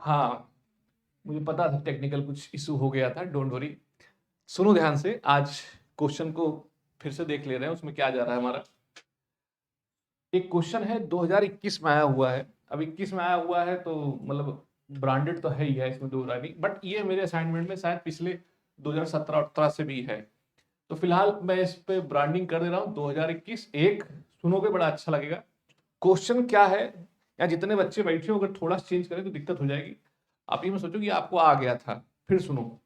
हाँ, मुझे पता था टेक्निकल कुछ इशू हो गया था, डोंट वरी। सुनो ध्यान से, आज क्वेश्चन को फिर से देख ले रहे हैं, उसमें क्या जा रहा है हमारा। एक क्वेश्चन है 2021 में आया हुआ है। अब 21 में आया हुआ है तो मतलब ब्रांडेड तो है ही है, इसमें दो राय नहीं, बट ये मेरे असाइनमेंट में शायद पिछले 2017-18 से भी है। तो फिलहाल मैं इस पे ब्रांडिंग कर दे रहा हूँ 2021। एक सुनोगे बड़ा अच्छा लगेगा। क्वेश्चन क्या है, या जितने बच्चे बैठे हो अगर थोड़ा चेंज करें तो दिक्कत हो जाएगी। आप ये में सोचो कि आपको आ गया था। फिर सुनो,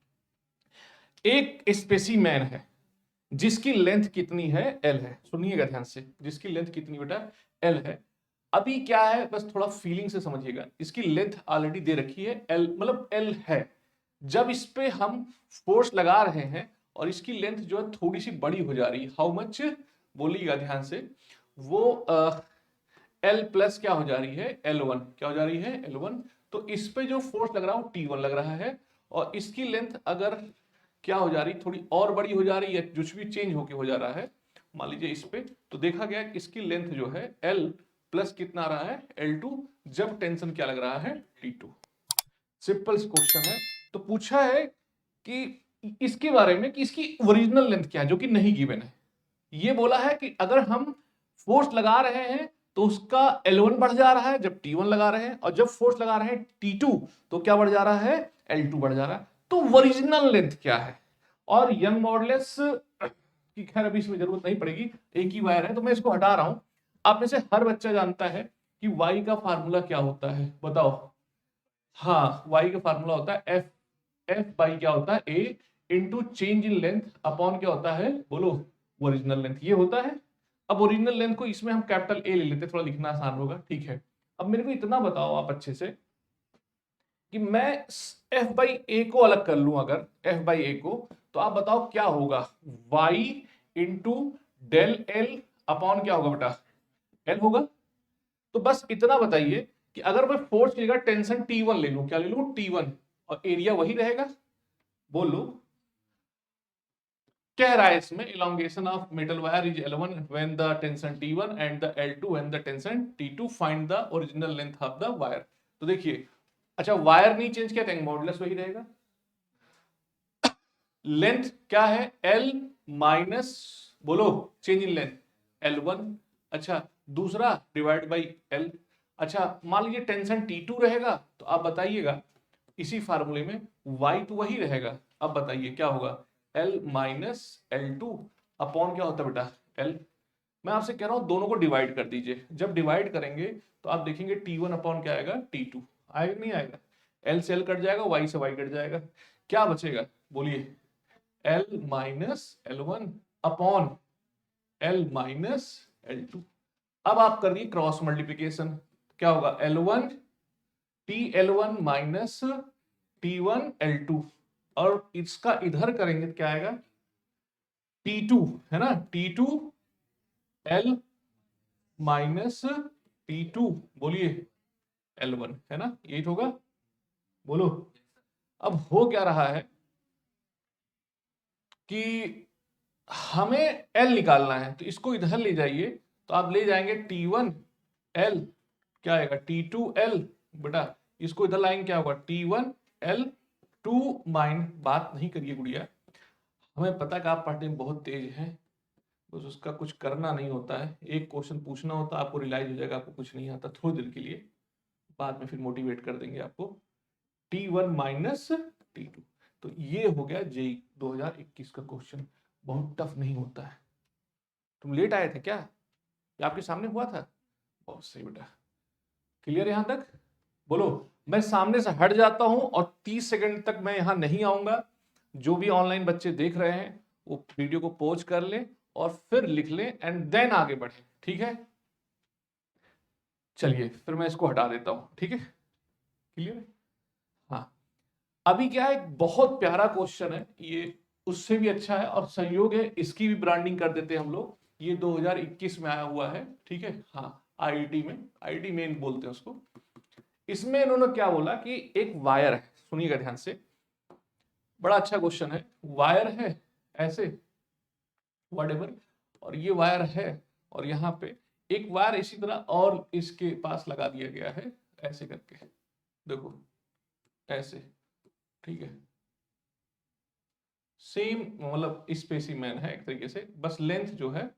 एक स्पेसीमैन है जिसकी लेंथ कितनी है, एल है। सुनिएगा ध्यान से, जिसकी लेंथ कितनी बेटा, एल है। अभी क्या है, बस थोड़ा फीलिंग से समझिएगा। इसकी लेंथ ऑलरेडी दे रखी है, एल मतलब एल है। जब इस पे हम फोर्स लगा रहे हैं और इसकी लेंथ जो है थोड़ी सी बड़ी हो जा रही है, हाउ मच बोलिएगा ध्यान से, वो एल प्लस क्या हो जा रही है, L1 क्या हो जा रही है, L1। तो इस पे जो फोर्स लग रहा है वो T1 लग रहा है, और इसकी लेंथ अगर क्या हो जा रही, थोड़ी और बड़ी हो जा रही है, कुछ भी चेंज होके हो जा रहा है, मान लीजिए इस पे, तो देखा गया कि इसकी लेंथ जो है L प्लस कितना आ रहा है, L2, जब टेंशन क्या लग रहा है, T2। सिंपल क्वेश्चन है। तो पूछा है कि इसके बारे में कि इसकी ओरिजिनल लेंथ क्या है, जो कि नहीं गिवन है। ये बोला है कि अगर हम फोर्स लगा रहे हैं तो उसका L1 बढ़ जा रहा है जब T1 लगा रहे हैं, और जब फोर्स लगा रहे हैं T2 तो क्या बढ़ जा रहा है, L2 बढ़ जा रहा है। तो ओरिजिनल लेंथ क्या है। और यंग मॉडुलस की खैर अभी इसमें जरूरत नहीं पड़ेगी, एक ही वायर है तो मैं इसको हटा रहा हूं। आप में से हर बच्चा जानता है कि Y का फार्मूला क्या होता है, बताओ। हाँ, Y का फार्मूला होता है एफ, एफ बाई क्या होता है, A into change in length upon क्या होता है, बोलो, ओरिजिनल लेंथ। ये होता है। अब ओरिजिनल लेंथ को इसमें हम कैपिटल ए ले लेते, थोड़ा लिखना आसान होगा, ठीक है। अब मेरे को इतना बताओ आप अच्छे से कि मैं एफ बाई ए को अलग कर लूं, अगर एफ बाई ए को, तो आप बताओ क्या होगा, Y into del L upon क्या होगा बेटा, एल होगा। तो बस इतना बताइए कि अगर मैं फोर्स की जगह टेंशन T1 ले लूं, क्या ले लूं, T1, और एरिया वही रहेगा, बोल लो। कह रहा है इसमें elongation of metal wire is L1 when the tension T1 and the L2 when the tension T2, find the original length of the wire। तो देखिए, अच्छा वायर नहीं चेंज किया, टैंक मॉडुलस वही रहेगा। लेंथ क्या है, L माइनस, बोलो, चेंज इन लेंथ L1। अच्छा, दूसरा डिवाइड बाई L। अच्छा, मान लीजिए टेंशन T2 रहेगा, तो आप बताइएगा इसी फार्मूले में y तो वही रहेगा। अब बताइए क्या होगा, L माइनस L2 अपॉन क्या होता है बेटा, L। मैं आपसे कह रहा हूं दोनों को डिवाइड कर दीजिए, जब डिवाइड करेंगे तो आप देखेंगे T1 अपॉन क्या आएगा, T2 आएगा, नहीं आएगा, L से L कट जाएगा, y से y कट जाएगा, क्या बचेगा, बोलिए, L minus L1 upon L minus L2। अब आप करिए क्रॉस मल्टीप्लीकेशन, क्या होगा, L1 TL1 minus T1 L2, और इसका इधर करेंगे तो क्या आएगा, T2, है ना, T2 L माइनस T2, बोलिए L1, है ना, यही तो होगा, बोलो। अब हो क्या रहा है कि हमें L निकालना है, तो इसको इधर ले जाइए, तो आप ले जाएंगे T1 L, क्या आएगा, T2 L, बेटा इसको इधर लाएंगे क्या होगा, T1 L 2 माइन, बात नहीं करिए गुड़िया, हमें पता कि आप पढ़ने में बहुत तेज हैं, बस उसका कुछ करना नहीं होता है। एक क्वेश्चन पूछना होता है, आपको रियलाइज हो जाएगा आपको कुछ नहीं आता थोड़ी देर के लिए, बाद में फिर मोटिवेट कर देंगे आपको। T1 माइनस T2, तो ये हो गया जेई 2021 का क्वेश्चन। बहुत टफ नहीं होता है। तुम लेट आए थे क्या, या आपके सामने हुआ था, बहुत सही बेटा, क्लियर यहां तक, बोलो। मैं सामने से हट जाता हूं और 30 सेकंड तक मैं यहां नहीं आऊंगा। जो भी ऑनलाइन बच्चे देख रहे हैं वो वीडियो को पॉज कर लें और फिर लिख लें एंड देन आगे बढ़े, ठीक है। चलिए फिर मैं इसको हटा देता हूं, ठीक है, क्लियर है। हाँ, अभी क्या है, एक बहुत प्यारा क्वेश्चन है ये, उससे भी अच्छा है और संयोग है, इसकी भी ब्रांडिंग कर देते हैं हम लोग। ये 2021 में आया हुआ है, ठीक है, हाँ, आईआईटी में, आईआईटी मेन बोलते हैं उसको। इसमें इन्होंने क्या बोला कि एक वायर है, सुनिएगा ध्यान से, बड़ा अच्छा क्वेश्चन है। वायर है ऐसे, व्हाटएवर, और ये वायर है, और यहाँ पे एक वायर इसी तरह और इसके पास लगा दिया गया है, ऐसे करके, देखो ऐसे, ठीक है, सेम मतलब स्पेसिमेन है एक तरीके से, बस लेंथ जो है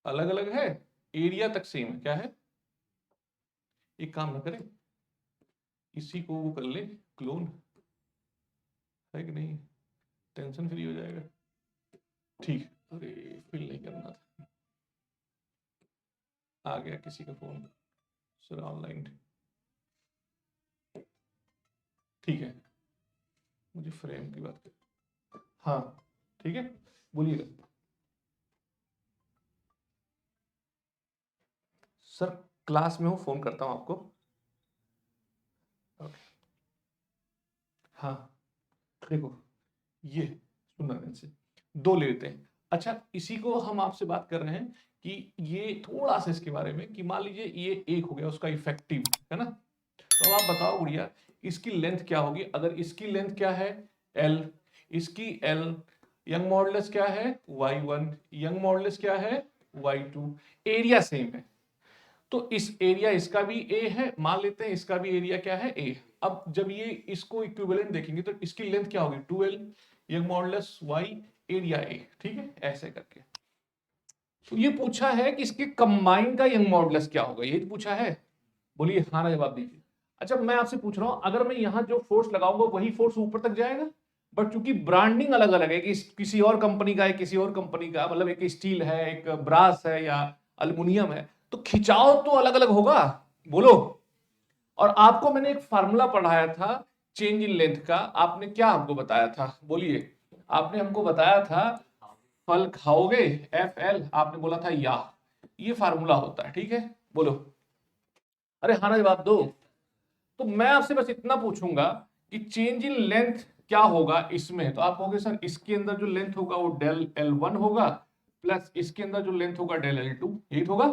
अलग अलग है, एरिया तक सेम है। क्या है, एक काम ना करें, इसी को वो कर ले क्लोन, है कि नहीं, टेंशन फ्री हो जाएगा। ठीक, अरे फिल नहीं करना था, आ गया किसी का फोन सर ऑनलाइन। ठीक है, मुझे फ्रेम की बात कर, हाँ ठीक है, बोलिएगा सर। क्लास में हूँ, फोन करता हूँ आपको। ओके, हाँ देखो, ये सुनना ध्यान से, दो ले लेते हैं। अच्छा, इसी को हम आपसे बात कर रहे हैं कि ये थोड़ा सा इसके बारे में, कि मान लीजिए ये एक हो गया उसका इफेक्टिव, है ना, तो अब आप बताओ गुड़िया, इसकी लेंथ क्या होगी? अगर इसकी लेंथ क्या है L, इसकी L, यंग मॉडुलस क्या है y1, यंग मॉडुलस क्या है y2, एरिया सेम है, तो इस एरिया इसका भी A है, मान लेते हैं इसका भी एरिया क्या है A। अब जब ये इसको इक्विवेलेंट देखेंगे तो इसकी लेंथ क्या होगी 2L, young modulus y, area A, ठीक है, ऐसे करके। तो ये पूछा है कि इसके कंबाइन का यंग मॉडुलस क्या होगा, ये पूछा है, बोलिए हाँ ना जवाब दीजिए। अच्छा, मैं आपसे पूछ रहा हूं, अगर मैं यहां जो फोर्स लगाऊंगा वही फोर्स ऊपर तक जाएगा, बट चूंकि ब्रांडिंग अलग अलग है, कि किसी और कंपनी का है, किसी और कंपनी का, मतलब एक स्टील है, एक ब्रास है या अल्युमिनियम है, तो खिंचाव तो अलग अलग होगा, बोलो। और आपको मैंने एक फार्मूला पढ़ाया था चेंज इन लेंथ का, आपने क्या हमको बताया था, बोलिए। आपने हमको बताया था फल खाओगे FL, आपने बोला था या, ये फार्मूला होता है, ठीक है, बोलो। अरे हाँ ना जवाब दो। तो मैं आपसे बस इतना पूछूंगा कि चेंज इन लेंथ क्या होगा इसमें, तो आप कहोगे सर इसके अंदर जो लेंथ होगा वो डेल L1 होगा, प्लस इसके अंदर जो लेंथ होगा डेल L2, यही होगा।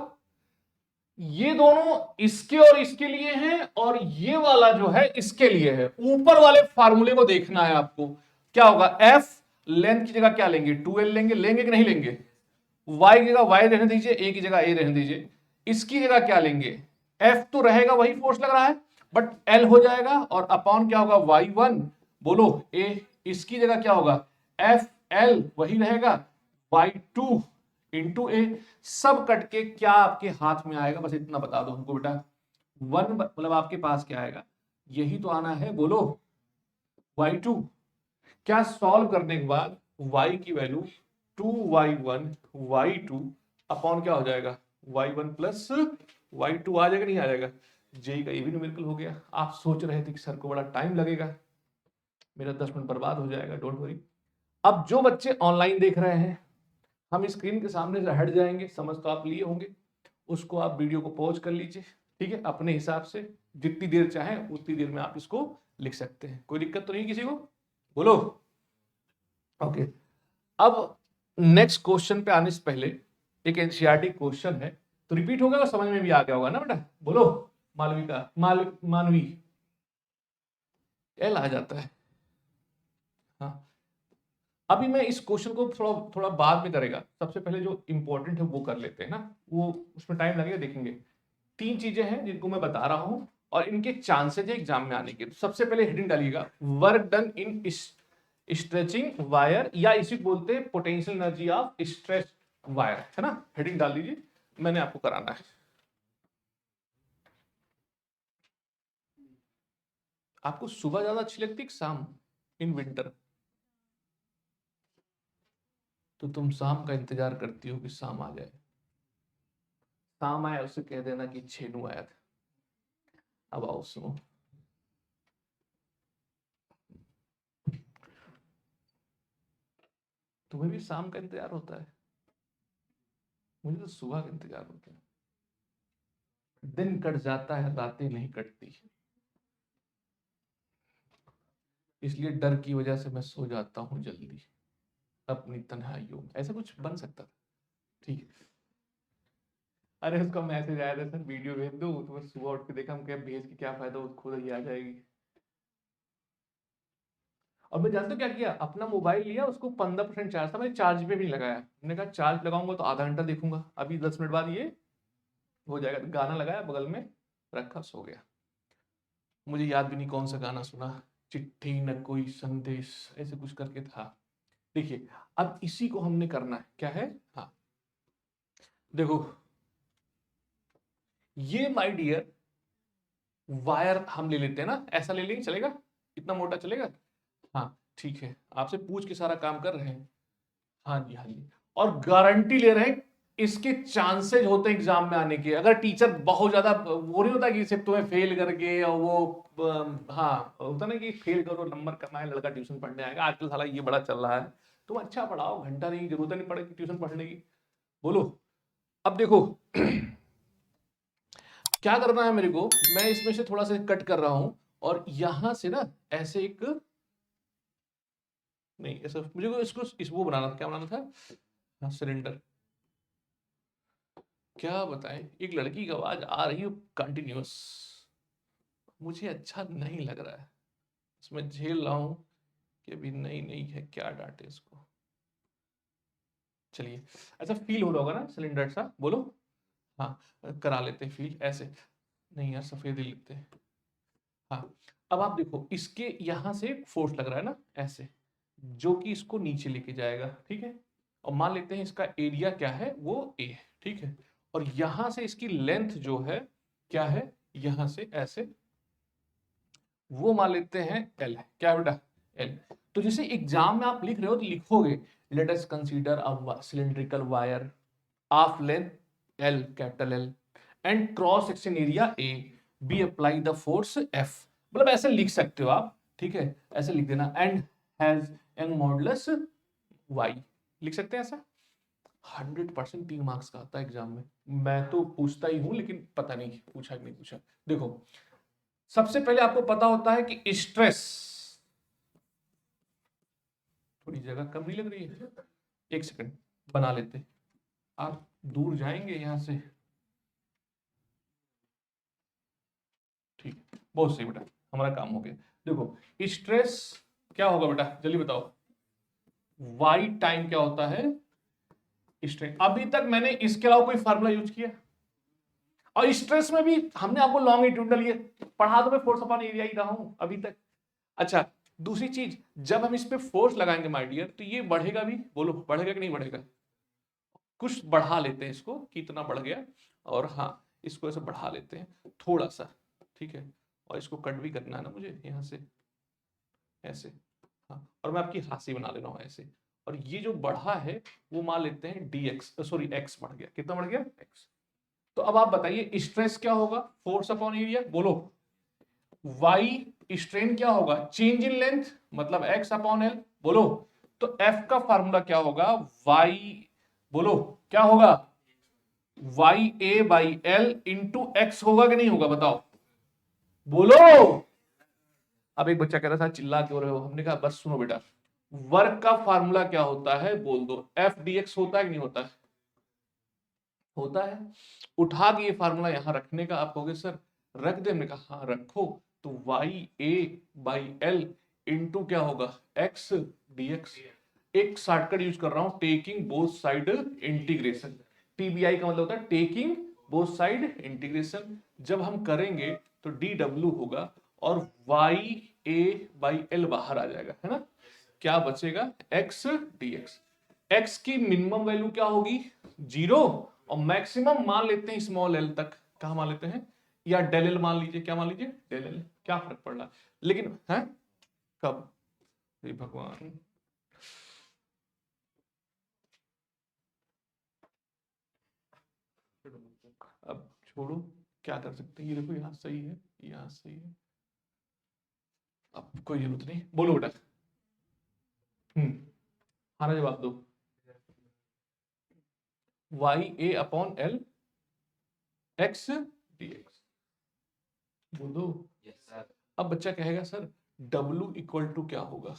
ये दोनों इसके और इसके लिए हैं, और ये वाला जो है इसके लिए है। ऊपर वाले फार्मूले को देखना है आपको, क्या होगा, F लेंथ की जगह क्या लेंगे 2L लेंगे, लेंगे कि नहीं लेंगे, Y की जगह Y रहने दीजिए, A की जगह A रहने दीजिए, इसकी जगह क्या लेंगे, F तो रहेगा, वही फोर्स लग रहा है, बट L हो जाएगा, और अपॉन क्या होगा Y1, बोलो A, इसकी जगह क्या होगा FL, वही रहेगा, Y2 इंटू A, सब कट के क्या आपके हाथ में आएगा, बस इतना बता दो हमको बेटा, वन मतलब आपके पास क्या आएगा, यही तो आना है, बोलो Y2। क्या सॉल्व करने के बाद y की वैल्यू 2y1 y2 अपॉन क्या हो जाएगा y1 प्लस y2 आ जाएगा, नहीं आ जाएगा, जेई का ये भी न्यूमेरिकल हो गया। आप सोच रहे थे कि सर को बड़ा टाइम लगेगा, मेरा 10 मिनट बर्बाद हो जाएगा, डोंट वरी। अब जो बच्चे ऑनलाइन देख रहे हैं, हम स्क्रीन के सामने से हट जाएंगे, समझ तो आप लिए होंगे, उसको आप वीडियो को पॉज कर लीजिए, ठीक है, अपने हिसाब से जितनी देर चाहें उतनी देर में आप इसको लिख सकते हैं, कोई दिक्कत तो नहीं किसी को, बोलो। ओके, अब नेक्स्ट क्वेश्चन पे आने से पहले एक एनसीईआरटी क्वेश्चन है, तो रिपीट होगा और समझ में भी आ गया होगा ना बेटा, बोलो। मालवी का मानवी एल आ जाता है, हाँ। अभी मैं इस क्वेश्चन को थोड़ा थोड़ा बाद में करेगा, सबसे पहले जो इंपॉर्टेंट है वो कर लेते हैं ना, वो उसमें टाइम लगेगा, देखेंगे। तीन चीजें हैं जिनको मैं बता रहा हूं और इनके चांसेस है एग्जाम में आने के। तो सबसे पहले हेडिंग डालिएगा, work done in stretching wire, या इसी को बोलते हैं potential energy of stretch wire, है ना, हेडिंग डाल दीजिए, मैंने आपको कराना है। आपको सुबह ज्यादा अच्छी लगती है कि शाम इन विंटर? तो तुम शाम का इंतजार करती हो कि शाम आ जाए, शाम आया उसे कह देना कि छेनू आया था। अब आओ सुनो, तुम्हें भी शाम का इंतजार होता है, मुझे तो सुबह का इंतजार होता है। दिन कट जाता है, रातें नहीं कटती, इसलिए डर की वजह से मैं सो जाता हूँ जल्दी अपनी तन्हाइयों में, ऐसा कुछ बन सकता था, ठीक है। अरे उसका मैसेज आया था सर वीडियो भेज दो, तो मैं सुबह उठ के देखा, हम क्या भेज के क्या फायदा, खुद ही आ जाएगी। और मैं जानते हो क्या किया, अपना मोबाइल लिया, उसको 15% चार्ज था, मैंने चार्ज पे भी नहीं लगाया, मैंने कहा चार्ज लगाऊंगा तो आधा घंटा देखूंगा, अभी 10 मिनट बाद ये हो जाएगा, तो गाना लगाया बगल में रखा, सो गया। मुझे याद भी नहीं कौन सा गाना सुना, चिट्ठी न कोई संदेश, ऐसे कुछ करके था। देखिए अब इसी को हमने करना है, क्या है, हाँ देखो ये माय डियर वायर हम ले लेते हैं ना, ऐसा ले लेंगे, चलेगा, इतना मोटा चलेगा, हाँ ठीक है, आपसे पूछ के सारा काम कर रहे हैं, हाँ जी हाँ जी, और गारंटी ले रहे हैं इसके चांसेस होते हैं एग्जाम में आने के, अगर टीचर बहुत ज्यादा वो नहीं होता कि सिर्फ तुम्हें फेल करके और वो हाँ होता ना कि फेल करो नंबर करना है, लड़का ट्यूशन पढ़ने आएगा, आजकल साला ये बड़ा चल रहा है, तुम अच्छा पढ़ाओ, घंटा नहीं, जरूरत नहीं पड़ेगी ट्यूशन पढ़ने की, बोलो। अब देखो क्या करना है मेरे को, मैं इसमें से थोड़ा सा कट कर रहा हूं और यहां से ना ऐसे एक, नहीं ऐसा मुझे को इसको इस वो बनाना था, क्या बनाना था, हाँ सिलेंडर, क्या बताएं, एक लड़की की आवाज आ रही है कंटिन्यूअस, मुझे अच्छा नहीं लग रहा है, इसमें झेल रहा हूं कि अभी नई नई है, क्या डांटे इसको, चलिए ऐसा फील हो रहा होगा ना सिलेंडर सा, बोलो, हाँ करा लेते हैं फील ऐसे, नहीं यार सफेद ही लेते हैं, हाँ अब आप देखो इसके यहां से फोर्स लग रहा है ना ऐसे, जो कि इसको नीचे लेके जाएगा, ठीक है, और मान लेते हैं इसका एरिया क्या है, वो ए है, ठीक है, और यहां से इसकी लेंथ जो है क्या है, यहां से ऐसे, वो मान लेते हैं एल है, क्या बेटा, एल। तो जैसे एग्जाम में आप लिख रहे हो तो लिखोगे let us consider a cylindrical wire of length L, capital L, and cross section area A, be apply the force F, मतलब ऐसे लिख सकते हो आप, ठीक है, ऐसे लिख देना, and has Young modulus Y, लिख सकते हैं ऐसा, 100% 3 मार्क्स का आता है एग्जाम में, मैं तो पूछता ही हूं लेकिन पता नहीं पूछा कि नहीं पूछा। देखो सबसे पहले आपको पता होता है कि स्ट्रेस, थोड़ी जगह कम नहीं लग रही है, एक सेकंड बना लेते हैं, आप दूर जाएंगे यहां से, ठीक, बहुत सही बेटा, हमारा काम हो गया। देखो स्ट्रेस क्या होगा बेटा, जल्दी बताओ, वाई टाइम क्या होता है स्ट्रेस, अभी तक मैंने इसके अलावा कोई फार्मूला यूज किया, और स्ट्रेस में भी हमने आपको लॉन्गिट्यूडनल ये पढ़ा, तो मैं फोर्स अपॉन एरिया ही रहा हूं अभी तक। अच्छा दूसरी चीज, जब हम इस पे फोर्स लगाएंगे माय डियर तो ये बढ़ेगा भी, बोलो बढ़ेगा कि नहीं बढ़ेगा, कुछ बढ़ा लेते हैं इसको, कितना बढ़ गया, और हाँ इसको ऐसे बढ़ा लेते हैं थोड़ा सा, ठीक है, और इसको कट भी करना है ना मुझे यहाँ से ऐसे, हाँ और मैं आपकी हाथी बना ले रहा हूँ ऐसे, और ये जो बढ़ा है वो मान लेते हैं डी एक्स, सॉरी एक्स बढ़ गया, कितना बढ़ गया एक्स। तो अब आप बताइए स्ट्रेस क्या होगा, फोर्स अपॉन एरिया, बोलो, वाई स्ट्रेन क्या होगा, चेंज इन लेंथ, मतलब एक्स अपॉन एल, बोलो, तो एफ का फार्मूला क्या होगा, वाई, बोलो क्या होगा, Y A by L into x होगा कि नहीं होगा, बताओ, बोलो। अब एक बच्चा कह रहा था चिल्ला क्यों रहे हो, हमने कहा बस सुनो बेटा, वर्क का फार्मूला क्या होता है बोल दो, एफ डी एक्स होता है कि नहीं होता है, होता है, उठा के ये फार्मूला यहां रखने का, आप कहोगे सर रख दे, हमने कहा हाँ रखो, तो Y A by L into क्या होगा एक्स डी एक्स, एक शॉर्टकट यूज कर रहा हूं, taking both side integration, TBI का मतलब होता है टेकिंग बोथ साइड इंटीग्रेशन, जब हम करेंगे तो डी डब्ल्यू होगा और वाई ए बाई एल बाहर आ जाएगा, है ना, क्या बचेगा एक्स डी एक्स, एक्स की मिनिमम वैल्यू क्या होगी 0, और मैक्सिमम मान लेते हैं स्मॉल एल तक, कहा मान लेते हैं, या डेल एल मान लीजिए, क्या मान लीजिए डेल एल, क्या फर्क पड़ रहा है, लेकिन है कब, हे भगवान, अब छोड़ो, क्या कर सकते हैं, ये देखो यहाँ सही है, यहाँ सही है, अब कोई जरूरत नहीं, बोलो बेटा, हमारा जवाब दो, Y A upon L X D X, बोल दो। अब बच्चा कहेगा सर W इक्वल टू क्या होगा,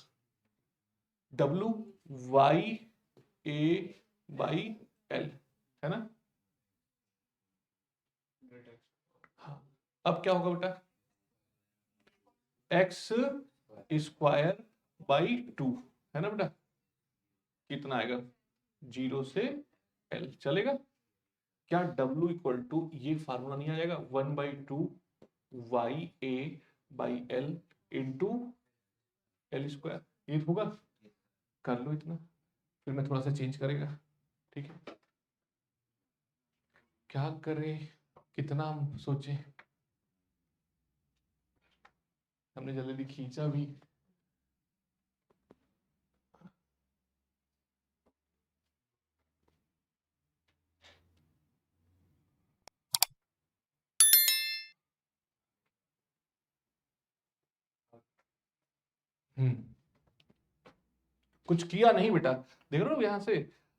W Y A by L, है ना, हाँ अब क्या होगा बेटा, एक्स स्क्वायर बाई 2, है ना बेटा, कितना आएगा 0 से L चलेगा, क्या W इक्वल टू ये फार्मूला नहीं आ जाएगा 1/2 Y A by L into L square, ये होगा, कर लो इतना, फिर मैं थोड़ा सा चेंज करेगा, ठीक है, क्या करें, कितना हम सोचे, हमने जल्दी खींचा भी, कुछ किया नहीं बेटा, देख रहे हो यहाँ से,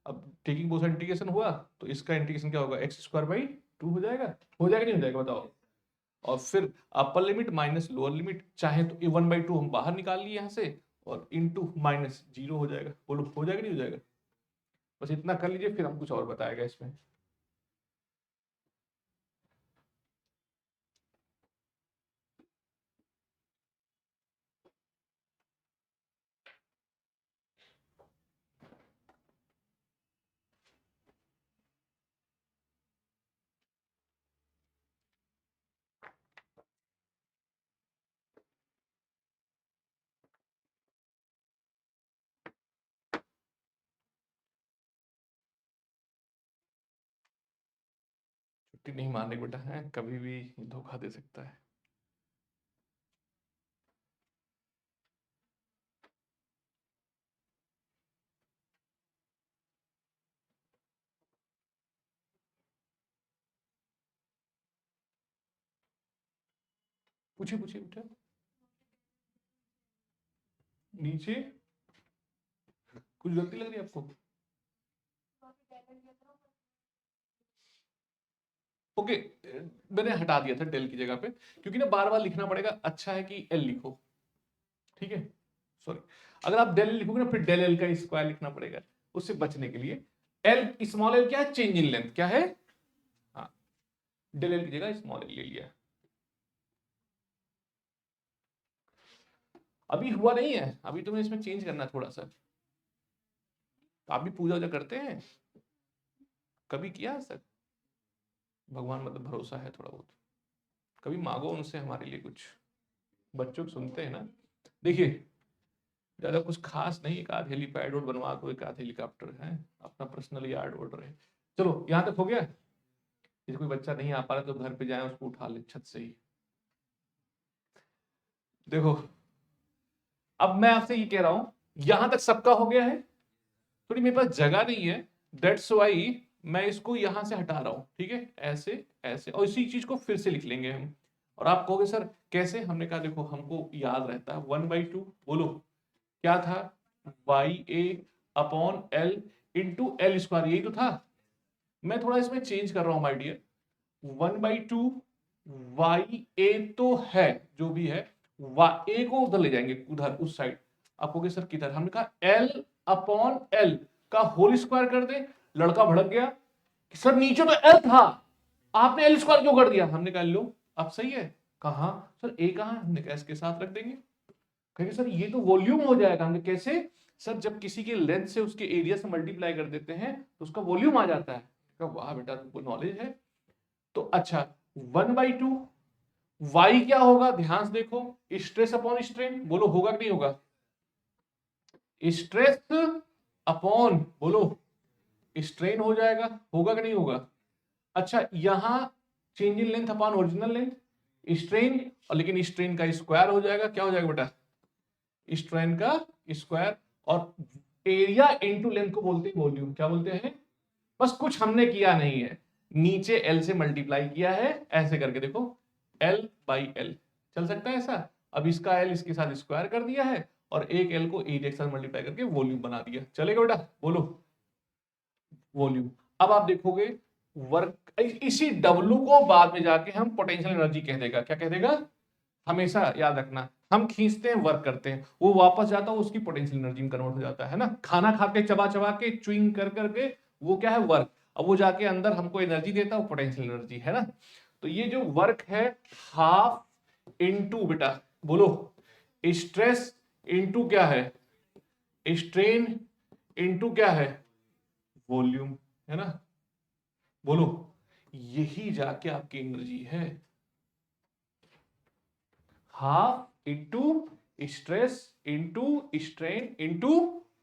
अब टेकिंग बोथ इंटीग्रेशन हुआ तो इसका इंटीग्रेशन क्या होगा, एक्स स्क्वायर बाई 2 हो जाएगा, नहीं हो जाएगा बताओ, और फिर upper limit minus lower limit, चाहे तो 1/2 हम बाहर निकाल लिए यहाँ से, और इनटू माइनस 0 हो जाएगा, बोलो हो जाएगा नहीं हो जाएगा, बस इतना कर लीजिए, फिर हम कुछ और बताएगा इसमें। छुट्टी नहीं मारने बेटा है, कभी भी धोखा दे सकता है। पूछिए पूछिए बेटा, नीचे कुछ गलती लग रही है आपको, ओके, मैंने हटा दिया था डेल की जगह पे, क्योंकि ना बार बार लिखना पड़ेगा, अच्छा है कि एल लिखो, ठीक है, सॉरी, अगर आप डेल लिखोगे ना फिर डेल एल का स्क्वायर लिखना पड़ेगा, उससे बचने के लिए एल स्मॉल एल क्या है, चेंज इन लेंथ क्या है, हाँ, डेल एल की जगह स्मॉल एल ले लिया, अभी हुआ नहीं है, अभी तुम्हें इसमें चेंज करना है थोड़ा सा, तो आप भी पूजा वूजा करते हैं, कभी किया सर, भगवान मतलब भरोसा है थोड़ा बहुत, कभी मांगो उनसे हमारे लिए कुछ, बच्चों को सुनते हैं ना, देखिए ज्यादा कुछ खास नहीं, एक आध हेलीपैड रोड बनवा दो, एक आध हेलीकॉप्टर है, अपना पर्सनल यार्ड ऑर्डर है, चलो यहां तक हो गया, यदि कोई बच्चा नहीं आ पा रहा तो घर पे जाए उसको उठा ले छत से ही, देखो अब मैं आपसे ये कह रहा हूं, यहां तक सबका हो गया है, थोड़ी मेरे पास जगह नहीं है, दैट्स वाई मैं इसको यहां से हटा रहा हूं, ठीक है, ऐसे ऐसे, और इसी चीज को फिर से लिख लेंगे हम, और आप कहोगे सर कैसे, हमने कहा देखो हमको याद रहता है 1/2, बोलो क्या था, Y A upon L into L square, यही तो था, मैं थोड़ा इसमें चेंज कर रहा हूं माय डियर, 1/2 वाई ए तो है जो भी है, ए को उधर ले जाएंगे, उधर उस साइड, आप कहोगे सर किधर, हमने कहा एल अपॉन एल का होल स्क्वायर कर दे, लड़का भड़क गया कि सर नीचे तो एल था, आपने एल स्क्वायर क्यों कर दिया, हमने कहा लो अब सही है, कहा सर ए कहा, हमने कहा इसके साथ रख देंगे, कहेंगे सर ये तो वॉल्यूम हो जाएगा, हमने कैसे, सर जब किसी के लेंथ से उसके एरिया से मल्टीप्लाई कर देते हैं तो उसका वॉल्यूम आ जाता है, वाह बेटा तुमको नॉलेज है, तो अच्छा 1/2 वाई क्या होगा, ध्यान से देखो, स्ट्रेस अपॉन स्ट्रेन, बोलो होगा कि नहीं होगा, स्ट्रेस अपॉन बोलो स्ट्रेन हो जाएगा, होगा कि नहीं होगा, अच्छा यहां change in length upon original length, strain, और लेकिन स्ट्रेन का स्क्वायर हो जाएगा, क्या हो जाएगा बेटा, स्ट्रेन का स्क्वायर, और एरिया इनटू लेंथ को बोलते हैं वॉल्यूम, क्या बोलते हैं, बस कुछ हमने किया नहीं है, नीचे एल से मल्टीप्लाई किया है, ऐसे करके देखो एल बाई एल, चल सकता है ऐसा, अब इसका एल इसके साथ स्क्वायर कर दिया है, और एक एल को एरिया के साथ मल्टीप्लाई करके वॉल्यूम बना दिया, चलेगा बेटा, बोलो वॉल्यूम, अब आप देखोगे वर्क, इसी डब्ल्यू को बाद में जाके हम पोटेंशियल एनर्जी कह देगा, क्या कह देगा, हमेशा याद रखना, हम खींचते हैं वर्क करते हैं, वो वापस जाता है उसकी पोटेंशियल एनर्जी में कन्वर्ट हो जाता है ना, खाना खा के चबा चबा के च्युइंग कर करके, वो क्या है वर्क, अब वो जाके अंदर हमको एनर्जी देता है, वो पोटेंशियल एनर्जी है ना, तो ये जो वर्क है हाफ इनटू बेटा बोलो स्ट्रेस इनटू क्या है, स्ट्रेन इनटू क्या है, वॉल्यूम, है ना, बोलो यही जाके आपकी एनर्जी है, half into stress into strain into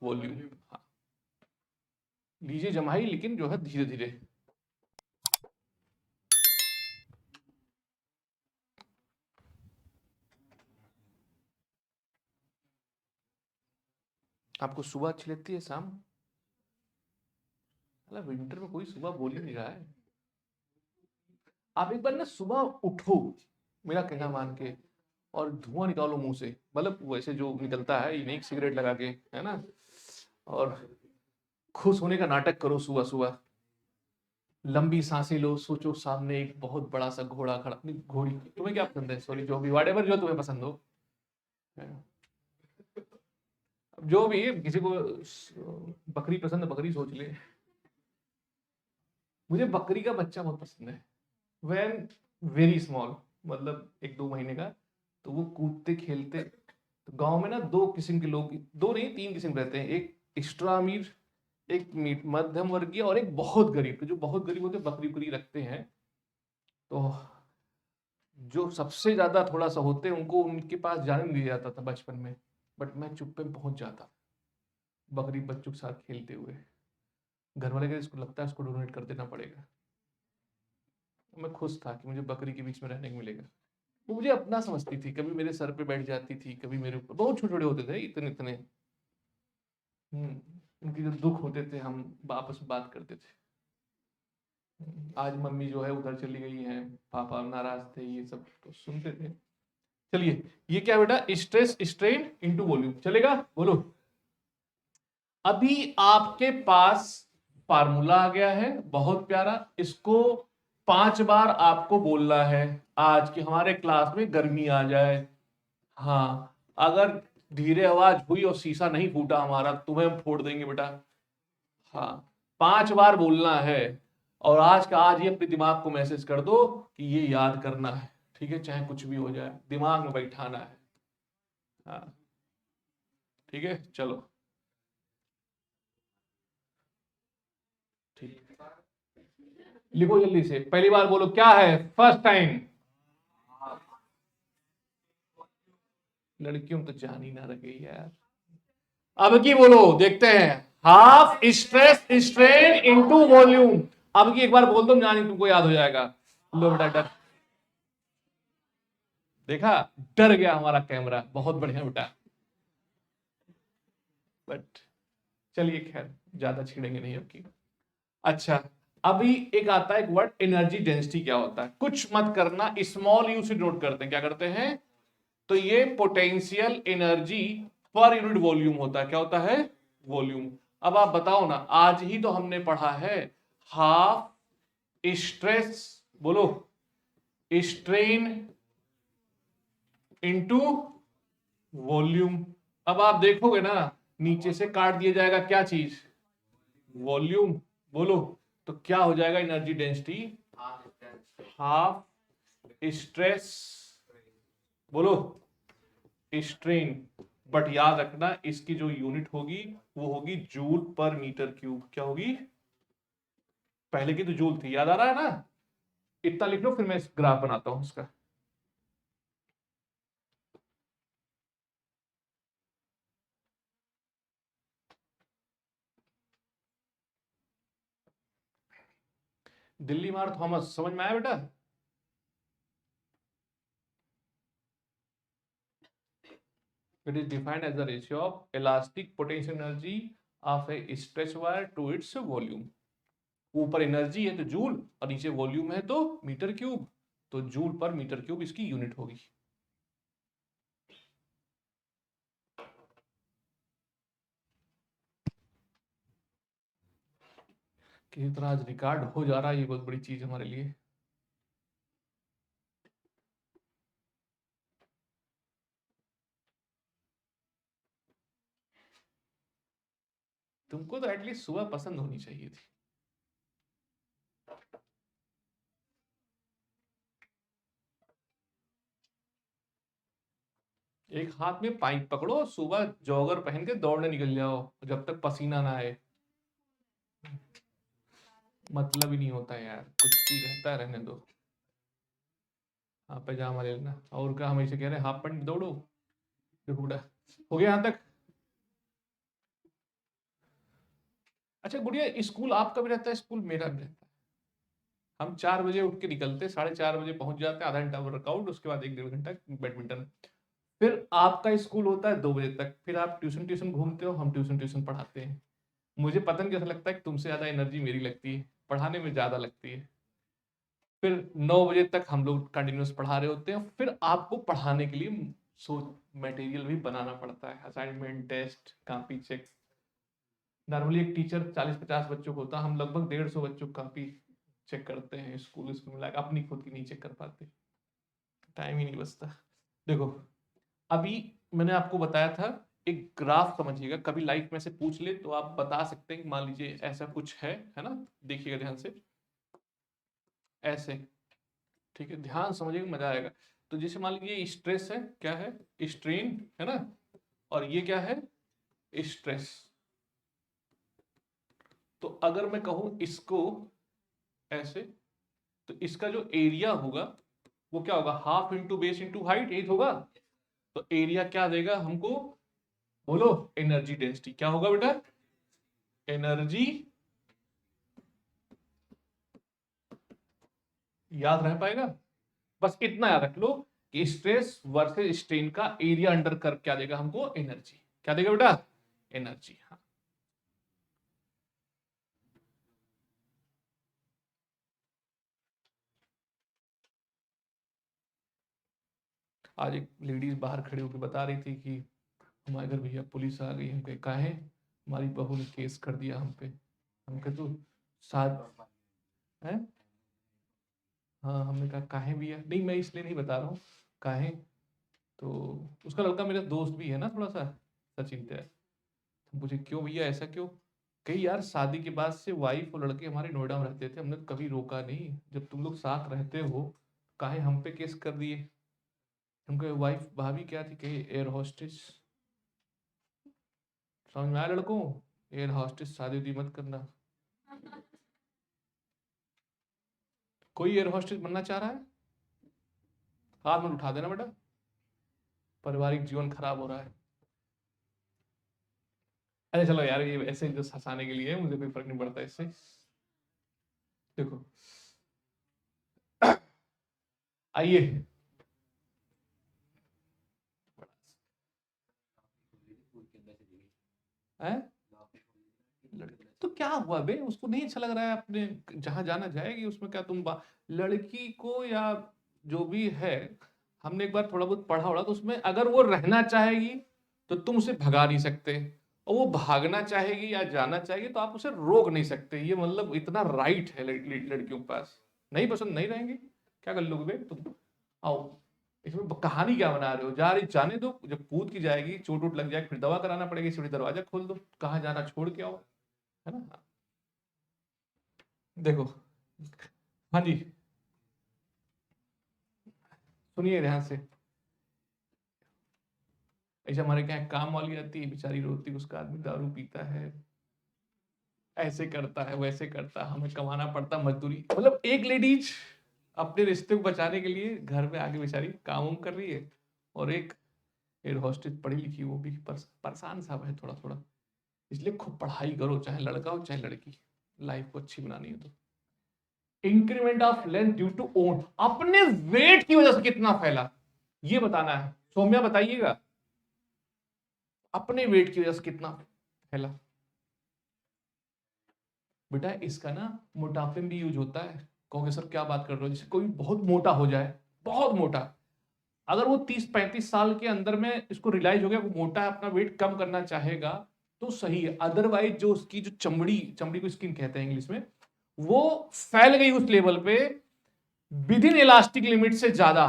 volume. हाँ, लीजिए जमाई, लेकिन जो है धीरे धीरे। आपको सुबह अच्छी लगती है शाम? मतलब विंटर में कोई सुबह बोल ही नहीं रहा है। आप एक बार ना सुबह उठो, मेरा कहना मान के, और धुआं निकालो मुंह से, मतलब वैसे जो निकलता है, ये नहीं सिगरेट लगा के, है ना, और खुश होने का नाटक करो सुबह सुबह। लंबी सांसें लो, सोचो सामने एक बहुत बड़ा सा घोड़ा खड़ा, नहीं घोड़ी, तुम्हें क्या पसंद है, सॉरी, जो भी व्हाटएवर जो तुम्हें पसंद हो, जो भी, किसी को बकरी पसंद है बकरी सोच ले। मुझे बकरी का बच्चा बहुत पसंद है, वैन वेरी स्मॉल, मतलब 1-2 महीने का। तो वो कूदते खेलते, तो गांव में ना दो किस्म के लोग, दो नहीं 3 किस्म रहते हैं, एक एक्स्ट्रा अमीर, एक मध्यम वर्गीय, और एक बहुत गरीब। तो जो बहुत गरीब होते हैं बकरी उकरी रखते हैं, तो जो सबसे ज्यादा थोड़ा सा होते हैं उनको उनके पास जाने नहीं दिया जाता था बचपन में, बट मैं चुप्पे पहुंच जाता बकरी बच्चों के साथ खेलते हुए। घर वाले, इसको लगता है इसको डोनेट कर देना पड़ेगा। मैं खुश था कि मुझे बकरी के बीच में रहने को मिलेगा। वो मुझे अपना समझती थी, कभी मेरे सर पे बैठ जाती थी, कभी मेरे ऊपर, बहुत छोटे छोटे होते थे, इतने इतने। उनके जो दुख होते थे हम आपस में बात करते थे। आज मम्मी जो है उधर चली गई है, पापा नाराज थे, ये सब तो सुनते थे। चलिए, ये क्या बेटा, स्ट्रेस स्ट्रेन इंटू वॉल्यूम, चलेगा, बोलो। अभी आपके पास फार्मूला आ गया है, बहुत प्यारा। इसको 5 बार आपको बोलना है आज की हमारे क्लास में गर्मी आ जाए। हाँ, अगर धीरे आवाज हुई और शीशा नहीं फूटा हमारा, तुम्हें हम फोड़ देंगे बेटा। हाँ, 5 बार बोलना है। और आज का आज ही अपने दिमाग को मैसेज कर दो कि ये याद करना है, ठीक है, चाहे कुछ भी हो जाए, दिमाग में बैठाना है। हाँ, ठीक है, चलो, ठीक, लिखो जल्दी से, पहली बार बोलो क्या है, फर्स्ट टाइम। लड़कियों में तो जान ही ना रखे यार। अब की बोलो, देखते हैं। Half stress strain into volume. अब की एक बार बोल दो, जानी तुमको याद हो जाएगा। लो बेटा, डर, देखा, डर गया हमारा कैमरा, बहुत बढ़िया बेटा। बट चलिए, खैर ज्यादा छेड़ेंगे नहीं अब की। अच्छा, अभी एक आता है एक वर्ड, एनर्जी डेंसिटी। क्या होता है, कुछ मत करना, स्मॉल यू से नोट करते हैं, क्या करते हैं, तो ये potential energy per unit volume होता है। क्या होता है, वॉल्यूम। अब आप बताओ ना, आज ही तो हमने पढ़ा है हाफ स्ट्रेस, बोलो, स्ट्रेन इनटू वॉल्यूम। अब आप देखोगे ना, नीचे से काट दिया जाएगा क्या चीज, वॉल्यूम, बोलो, तो क्या हो जाएगा एनर्जी डेंसिटी, हाफ स्ट्रेस, बोलो, स्ट्रेन। बट याद रखना, इसकी जो यूनिट होगी वो होगी जूल पर मीटर क्यूब। क्या होगी, पहले की तो जूल थी, याद आ रहा है ना। इतना लिख लो, फिर मैं ग्राफ बनाता हूं इसका। दिल्ली मार थॉमस, समझ में आया बेटा। It is defined as the ratio of elastic potential energy of a stretch wire to its volume. ऊपर एनर्जी है तो जूल, और नीचे वॉल्यूम है तो मीटर क्यूब, तो जूल पर मीटर क्यूब इसकी यूनिट होगी। किसी तरह आज रिकॉर्ड हो जा रहा है, ये बहुत बड़ी चीज हमारे लिए। तुमको तो एटलीस्ट सुबह पसंद होनी चाहिए थी। एक हाथ में पाइप पकड़ो, सुबह जॉगर पहन के दौड़ने निकल जाओ, जब तक पसीना ना आए। मतलब ही नहीं होता यार, कुछ भी रहता है, रहने दो। हाँ पैजामा ले लेना। और क्या हमेशा कह रहे हैं हाफ पैंट दौड़ो। देखो बेटा, हो गया यहाँ तक। अच्छा गुड़िया, स्कूल आपका भी रहता है, स्कूल मेरा भी रहता है। हम 4 बजे उठ के निकलते, 4:30 बजे पहुंच जाते, आधा घंटा वर्कआउट, उसके बाद 1-1.5 घंटा बैडमिंटन। फिर आपका स्कूल होता है 2 बजे तक, फिर आप ट्यूशन ट्यूशन घूमते हो, हम ट्यूशन ट्यूशन पढ़ाते हैं। मुझे पता नहीं कैसा लगता है कि तुमसे ज्यादा एनर्जी मेरी लगती है, पढ़ाने में ज्यादा लगती है। फिर 9 बजे तक हम लोग कंटिन्यूस पढ़ा रहे होते हैं, फिर आपको पढ़ाने के लिए मटेरियल भी बनाना पड़ता है, assignment, test, copy check. Normally एक टीचर 40-50 बच्चों को होता है, हम लगभग 150 बच्चों की कॉपी चेक करते हैं, स्कूल इसको मिला अपनी खुद की नहीं चेक कर पाते, टाइम ही नहीं बचता। देखो अभी मैंने आपको बताया था, एक ग्राफ समझिएगा, कभी लाइफ में से पूछ ले तो आप बता सकते हैं कि मान लीजिए ऐसा कुछ है ना, देखिएगा ध्यान से, ऐसे, ठीक है, ध्यान समझिएगा, मजा आएगा। तो जैसे मान लीजिए स्ट्रेस है, क्या है, स्ट्रेन है ना, और ये क्या है, स्ट्रेस। तो अगर मैं कहूं इसको ऐसे, तो इसका जो एरिया होगा वो क्या होगा, half into base into height, 8 होगा। तो एरिया क्या देगा हमको, बोलो, एनर्जी डेंसिटी क्या होगा बेटा, एनर्जी, याद रह पाएगा। बस इतना याद रख लो कि स्ट्रेस वर्सेस स्ट्रेन का एरिया अंडर कर्व क्या देगा हमको, एनर्जी। क्या देगा बेटा, एनर्जी। हाँ, आज एक लेडीज बाहर खड़ी होकर बता रही थी कि हमारे घर भैया पुलिस आ गई। हम कहे काहे, हमारी बहू ने केस कर दिया हम पे। हम कहे तो साथ है। हाँ, हमने कहा काहे भैया, नहीं मैं इसलिए नहीं बता रहा हूँ काहे। तो उसका लड़का मेरा दोस्त भी है ना थोड़ा सा, सचिन है। हम पूछे क्यों भैया, ऐसा क्यों। कही यार शादी के बाद से वाइफ और लड़के हमारे नोएडा में रहते थे, हमने कभी रोका नहीं, जब तुम लोग साथ रहते हो काहे हम पे केस कर दिए। हम कहे वाइफ भाभी क्या थी, कहे एयर होस्टेस। समझ में आया लड़कों, एयर हॉस्टेस शादी उदी मत करना। कोई एयर हॉस्टेस बनना चाह रहा है, हाथ में उठा देना बेटा, पारिवारिक जीवन खराब हो रहा है। अरे चलो यार, ये ऐसे जो हंसाने के लिए है, मुझे कोई फर्क नहीं पड़ता इससे। देखो आइए, है तो क्या हुआ बे, उसको नहीं अच्छा लग रहा है, अपने जहां जाना जाएगी, उसमें क्या तुम लड़की को या जो भी है, हमने एक बार थोड़ा बहुत पढ़ा उड़ा, तो उसमें अगर वो रहना चाहेगी तो तुम उसे भगा नहीं सकते, और वो भागना चाहेगी या जाना चाहेगी तो आप उसे रोक नहीं सकते। ये मतलब इतना राइट है लड़कियों के पास। नहीं पसंद नहीं रहेंगे, क्या कर लोगे बे तुम, आओ। इसमें कहानी क्या बना रहे हो, जा रही जाने दो, जब कूद की जाएगी चोट वोट लग जाएगी फिर दवा कराना पड़ेगी, सीढ़ी दरवाजा खोल दो, कहाँ जाना छोड़ के आओ, है ना। देखो, हाँ जी, सुनिए ध्यान से। ऐसे हमारे क्या है, काम वाली आती है बेचारी, रोती है, उसका आदमी दारू पीता है, ऐसे करता है वैसे करता है, हमें कमाना पड़ता मजदूरी, मतलब एक लेडीज अपने रिश्ते को बचाने के लिए घर में आगे बेचारी काम वाम कर रही है, और एक एयर हॉस्टेस पढ़ी लिखी, वो भी परेशान सा है थोड़ा थोड़ा। इसलिए खूब पढ़ाई करो, चाहे लड़का हो चाहे लड़की, लाइफ को अच्छी बनानी है तो। Increment of length due to own, अपने वेट की वजह से कितना फैला, ये बताना है। सौम्या बताइएगा, अपने वेट की वजह से कितना फैला। बेटा इसका ना मोटापे में भी यूज होता है। कहोगे सर क्या बात कर रहे हो, जैसे कोई बहुत मोटा हो जाए, बहुत मोटा, अगर वो 30-35 साल के अंदर में इसको रियलाइज हो गया वो मोटा है, अपना वेट कम करना चाहेगा तो सही है, अदरवाइज जो उसकी जो चमड़ी, चमड़ी को स्किन कहते हैं इंग्लिश में, वो फैल गई उस लेवल पे विद इन इलास्टिक लिमिट से ज्यादा,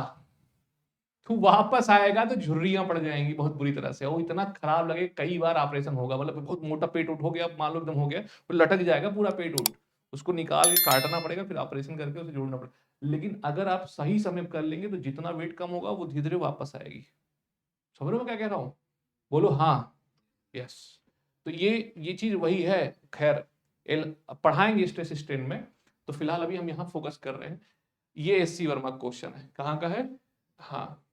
तो वापस आएगा तो झुर्रियां पड़ जाएंगी बहुत बुरी तरह से, वो इतना खराब लगे, कई बार ऑपरेशन होगा, मतलब बहुत मोटा पेट उठ हो गया, मान लो एकदम हो गया, वो लटक जाएगा पूरा पेट उठ, उसको निकाल के काटना पड़ेगा, फिर ऑपरेशन करके उसे जोड़ना पड़ेगा। लेकिन अगर आप सही समय कर लेंगे तो जितना वेट कम होगा वो धीरे धीरे वापस आएगी। समझ रहे हो मैं क्या कह रहा हूँ, बोलो हाँ, यस। तो ये चीज वही है। खैर पढ़ाएंगे स्ट्रेस स्ट्रेन में, तो फिलहाल अभी हम यहाँ फोकस कर रहे हैं। ये एससी वर्मा क्वेश्चन है, कहाँ का है? हाँ,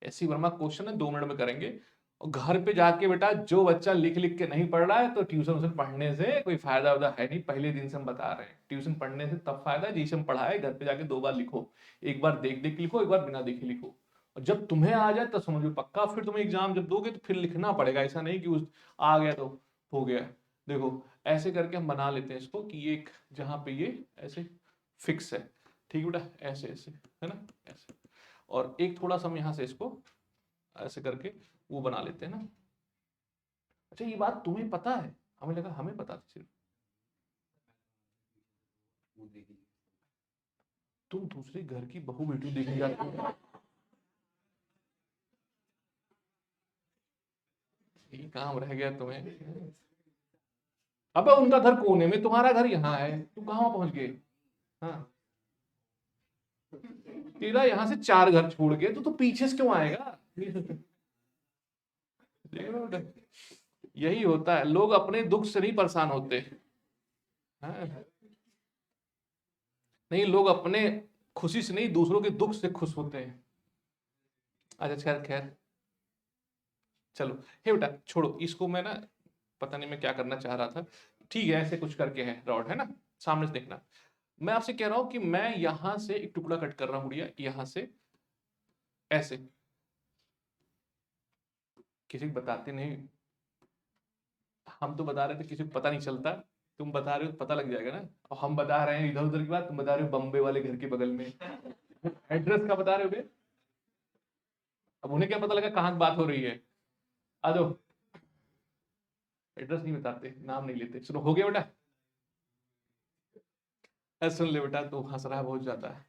एससी वर्मा क्वेश्चन है, 2 मिनट में करेंगे। और घर पे जाके बेटा जो बच्चा लिख लिख के नहीं पढ़ रहा है तो ट्यूशन पढ़ने से कोई फायदा वायदा है नहीं। पहले दिन से हम बता रहे हैं, ट्यूशन पढ़ने से तब फायदा है जिसे हम पढ़ाए। घर पे जाके 2 बार लिखो, एक बार देख देख लिखो, एक बार बिना देखे लिखो, और जब तुम्हें आ जाए तो समझो पक्का। फिर तुम्हें एग्जाम जब दोगे तो फिर लिखना पड़ेगा, ऐसा नहीं कि उस आ गया तो हो गया। देखो ऐसे करके हम बना लेते हैं इसको कि ये एक जहां पे ये ऐसे फिक्स है, ठीक बेटा, ऐसे ऐसे है ना, ऐसे। और एक थोड़ा सा हम यहाँ से इसको ऐसे करके वो बना लेते हैं ना। अच्छा ये बात तुम्हें पता है? हमें लगा हमें पता था सिर्फ। तुम दूसरे घर की बहू बेटी देखने जाती हो? ये काम रह गया तुम्हें। अब उनका घर कोने में, तुम्हारा घर यहाँ है, तुम कहाँ पहुंच गए? हाँ, तेरा यहाँ से 4 घर छोड़ के तो तू पीछे से क्यों आएगा? यही होता है, लोग अपने दुख से नहीं परेशान होते। हाँ? नहीं, लोग अपने खुशी से नहीं, दूसरों के दुख से खुश होते हैं। अच्छा खैर खैर, चलो हे बेटा छोड़ो इसको, मैं ना पता नहीं मैं क्या करना चाह रहा था। ठीक है, ऐसे कुछ करके है रॉड, है ना, सामने से देखना। मैं आपसे कह रहा हूं कि मैं यहां से एक टुकड़ा कट कर रहा हूं गुड़िया, यहां से ऐसे। किसी को बताते नहीं, हम तो बता रहे थे किसी को पता नहीं चलता, तुम बता रहे हो तो पता लग जाएगा ना। और हम बता रहे हैं इधर उधर की बात, तुम बता रहे हो बम्बे वाले घर के बगल में। एड्रेस का बता रहे हो? अब उन्हें क्या पता लगा कहाँ बात हो रही है? आ जाओ। एड्रेस नहीं बताते, नाम नहीं लेते। सुनो, हो गया बेटा? सुन ले बेटा, तू हंस रहा है बहुत ज्यादा है,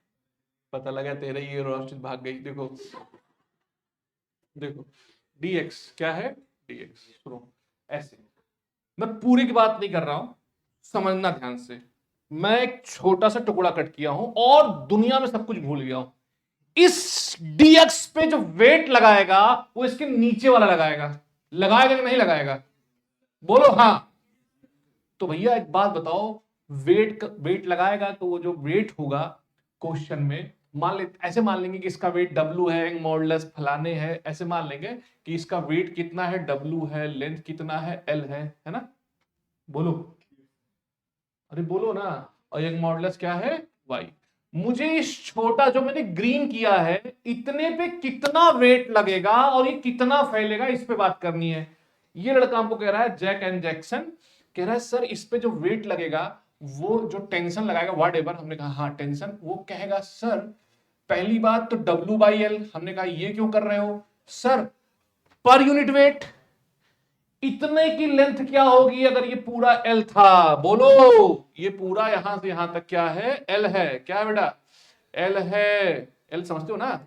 पता लगा तेरे ये रोशनी भाग गई। देखो देखो, dx क्या है? dx सुनो ऐसे, मैं पूरी की बात नहीं कर रहा हूं, समझना ध्यान से। मैं एक छोटा सा टुकड़ा कट किया हूं और दुनिया में सब कुछ भूल गया हूं। इस dx पे जो वेट लगाएगा वो इसके नीचे वाला लगाएगा। लगाएगा कि नहीं लगाएगा? बोलो हाँ। तो भैया एक बात बताओ, वेट लगाएगा तो वो जो वेट होगा क्वेश्चन में, मान ले ऐसे मान लेंगे कि इसका वेट W है, मॉडुलस फलाने है, ऐसे मान लेंगे कि इसका वेट कितना है, W है, लेंथ कितना है, L है ना? बोलो, अरे बोलो ना। और एक मॉडुलस क्या है? Y। मुझे इस छोटा जो मैंने ग्रीन किया है इतने पे कितना वेट लगेगा और ये कितना फैलेगा, इस पे बात करनी है। ये लड़का हमको कह रहा है, जैक एंड जैक्सन कह रहा है सर इस पे जो वेट लगेगा, वो जो टेंशन लगाएगा व्हाट एवर, हमने कहा हाँ टेंशन, वो कहेगा सर पहली बात तो W/L। हमने कहा ये क्यों कर रहे हो सर? Per unit weight. इतने की लेंथ क्या होगी अगर ये पूरा L था? बोलो, ये पूरा यहां से यहां तक क्या है? L है। क्या है बेटा? L है। L समझते हो ना?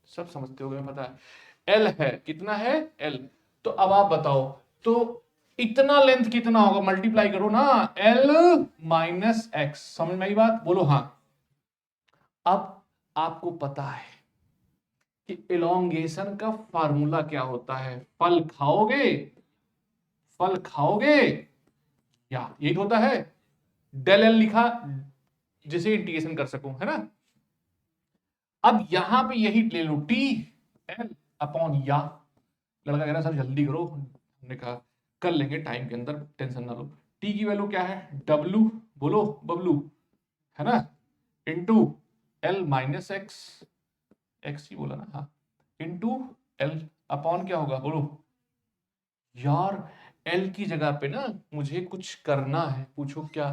सब समझते हो, पता है। L है, कितना है? L। तो अब आप बताओ, तो इतना लेंथ कितना होगा? मल्टीप्लाई करो ना, L माइनस एक्स। समझ में आई बात? बोलो हाँ। अब आपको पता है कि एलोंगेशन का फार्मूला क्या होता है? फल खाओगे, फल खाओगे, या यही तो होता है। डेल एल लिखा जिसे इंटीग्रेशन कर सकूं, है ना? अब यहां पे यही ले लो, टी एल अपॉन या। लड़का कह रहा सर जल्दी करो, हमने कहा कर लेंगे टाइम के अंदर, टेंशन ना लो। टी की वैल्यू क्या है? डब्लू, बोलो बबलू, है ना, into L minus X, X ही बोला ना, हाँ, इंटू एल अपॉन क्या होगा? बोलो यार, एल की जगह पे ना मुझे कुछ करना है, पूछो क्या?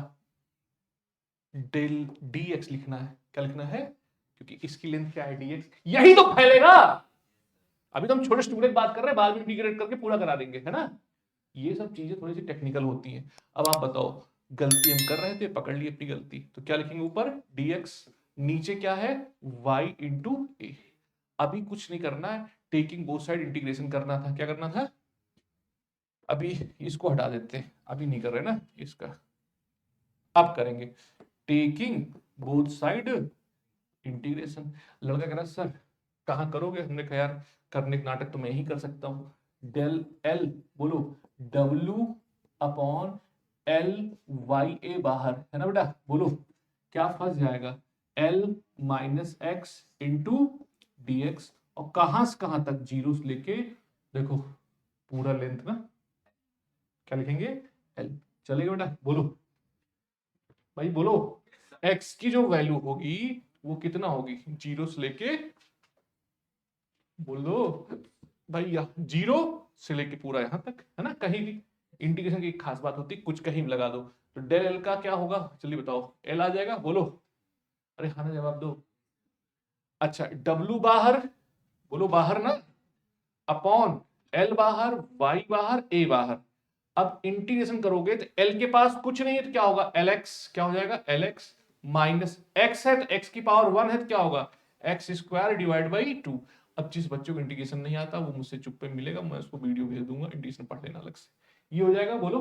डेल डी एक्स लिखना है। क्या लिखना है? क्योंकि इसकी लेंथ क्या है? dx, यही तो फैलेगा। अभी तो हम छोटे स्टूडेंट बात कर रहे हैं, बाद में इंटीग्रेट करके पूरा करा देंगे, है ना? ये सब चीजें थोड़ी सी टेक्निकल होती हैं। अब आप बताओ, गलती हम कर रहे थे, पकड़ ली अपनी गलती, तो क्या लिखेंगे ऊपर? dx, नीचे क्या है? y इंटू ए। अभी कुछ नहीं करना है, टेकिंग बोथ साइड इंटीग्रेशन करना था। क्या करना था? अभी इसको हटा देते हैं, अभी नहीं कर रहे ना इसका, अब करेंगे टेकिंग बोथ साइड इंटीग्रेशन। लड़का कह रहा सर कहाँ करोगे? हमने कहा यार करने का नाटक तो मैं ही कर सकता हूं। डेल एल, बोलो W अपॉन एल वाई ए बाहर, है ना बेटा? बोलो क्या फंस जाएगा? L minus x into D x, और कहां से कहां तक, जीरो से लेके देखो पूरा लेंथ ना, क्या लिखेंगे, L। चलेगा बेटा, बोलो भाई बोलो, x की जो वैल्यू होगी वो कितना होगी, जीरो से लेके, बोल दो भैया, जीरो से लेके पूरा यहां तक है ना, कहीं भी इंटीग्रेशन की एक खास बात होती है, कुछ कहीं भी लगा दो, तो डेल एल का क्या होगा, चलिए बताओ, एल आ जाएगा, बोलो, अरे हाँ ना जवाब दो। अच्छा, डब्लू बाहर, बोलो बाहर ना, अपॉन एल बाहर, वाई बाहर, ए बाहर। अब इंटीग्रेशन करोगे तो एल के पास कुछ नहीं है तो क्या होगा, एल एक्स, क्या हो जाएगा, एल एक्स माइनस एक्स है तो एक्स की पावर वन है तो क्या होगा, x square divide by two. अब जिस बच्चों को इंटीग्रेशन नहीं आता वो मुझसे चुप पे मिलेगा, मैं उसको वीडियो भेज दूंगा, इंटीग्रेशन पढ़ लेना अलग से, ये हो जाएगा, बोलो।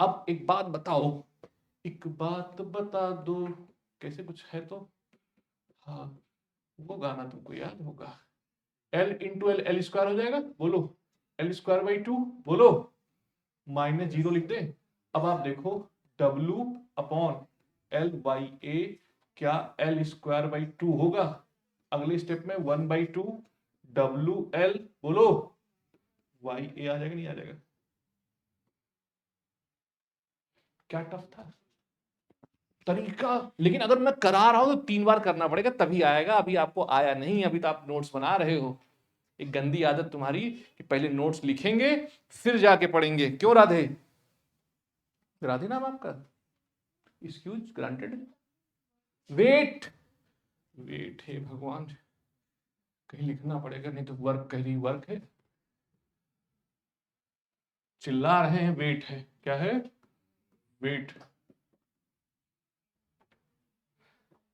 अब एक बात बताओ, एक बात बता दो, कैसे कुछ है तो, हाँ वो गाना तुमको याद होगा, L into L, L square हो जाएगा, बोलो, एल स्क्वायर बाई टू, बोलो, माइनस जीरो लिख दे। अब आप देखो, W अपॉन एल बाई ए, क्या एल स्क्वायर बाई टू होगा, अगले स्टेप में one by two W L, बोलो, वाई ए आ जाएगा, नहीं आ जाएगा, क्या टफ था तरीका, लेकिन अगर मैं करा रहा हूं तो 3 बार करना पड़ेगा तभी आएगा, अभी आपको आया नहीं, अभी तो आप नोट्स बना रहे हो। एक गंदी आदत तुम्हारी कि पहले नोट्स लिखेंगे फिर जाके पढ़ेंगे, क्यों राधे, राधे नाम आपका, एक्सक्यूज ग्रांटेड, वेट, वेट है भगवान, कहीं लिखना पड़ेगा, नहीं तो वर्क, कह रही वर्क है, चिल्ला रहे हैं, वेट है, क्या है, weight,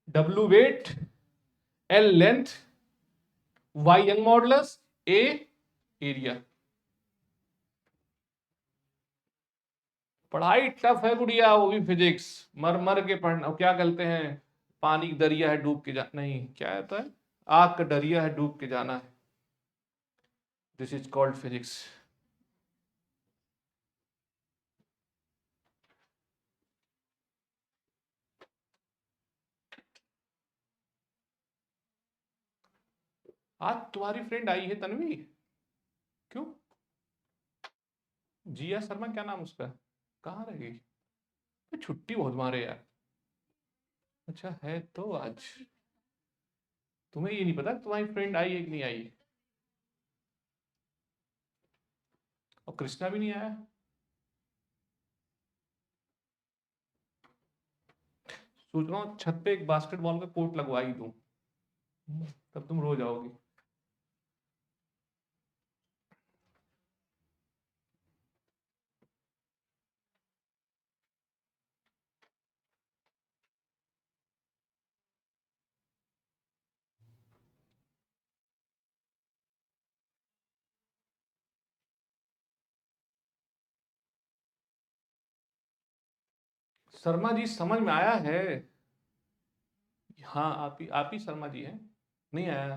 W weight, L length, Y Young modulus, A area. पढ़ाई टफ है गुड़िया, वो भी फिजिक्स, मर मर के पढ़ना, क्या कहते हैं, पानी की दरिया है डूब के जा, नहीं क्या होता है, आग का दरिया है डूब के जाना है, दिस इज कॉल्ड फिजिक्स। आज तुम्हारी फ्रेंड आई है तन्वी, क्यों, जिया शर्मा, क्या नाम उसका, कहाँ रह गई, छुट्टी बहुत मारे यार, अच्छा है तो आज, तुम्हें ये नहीं पता तुम्हारी फ्रेंड आई है कि नहीं आई, और कृष्णा भी नहीं आया, सोच रहा हूँ छत पे एक बास्केटबॉल का कोर्ट लगवा ही दूं, तब तुम रोज आओगी। शर्मा जी समझ में आया है, हाँ आप ही शर्मा जी हैं, नहीं आया,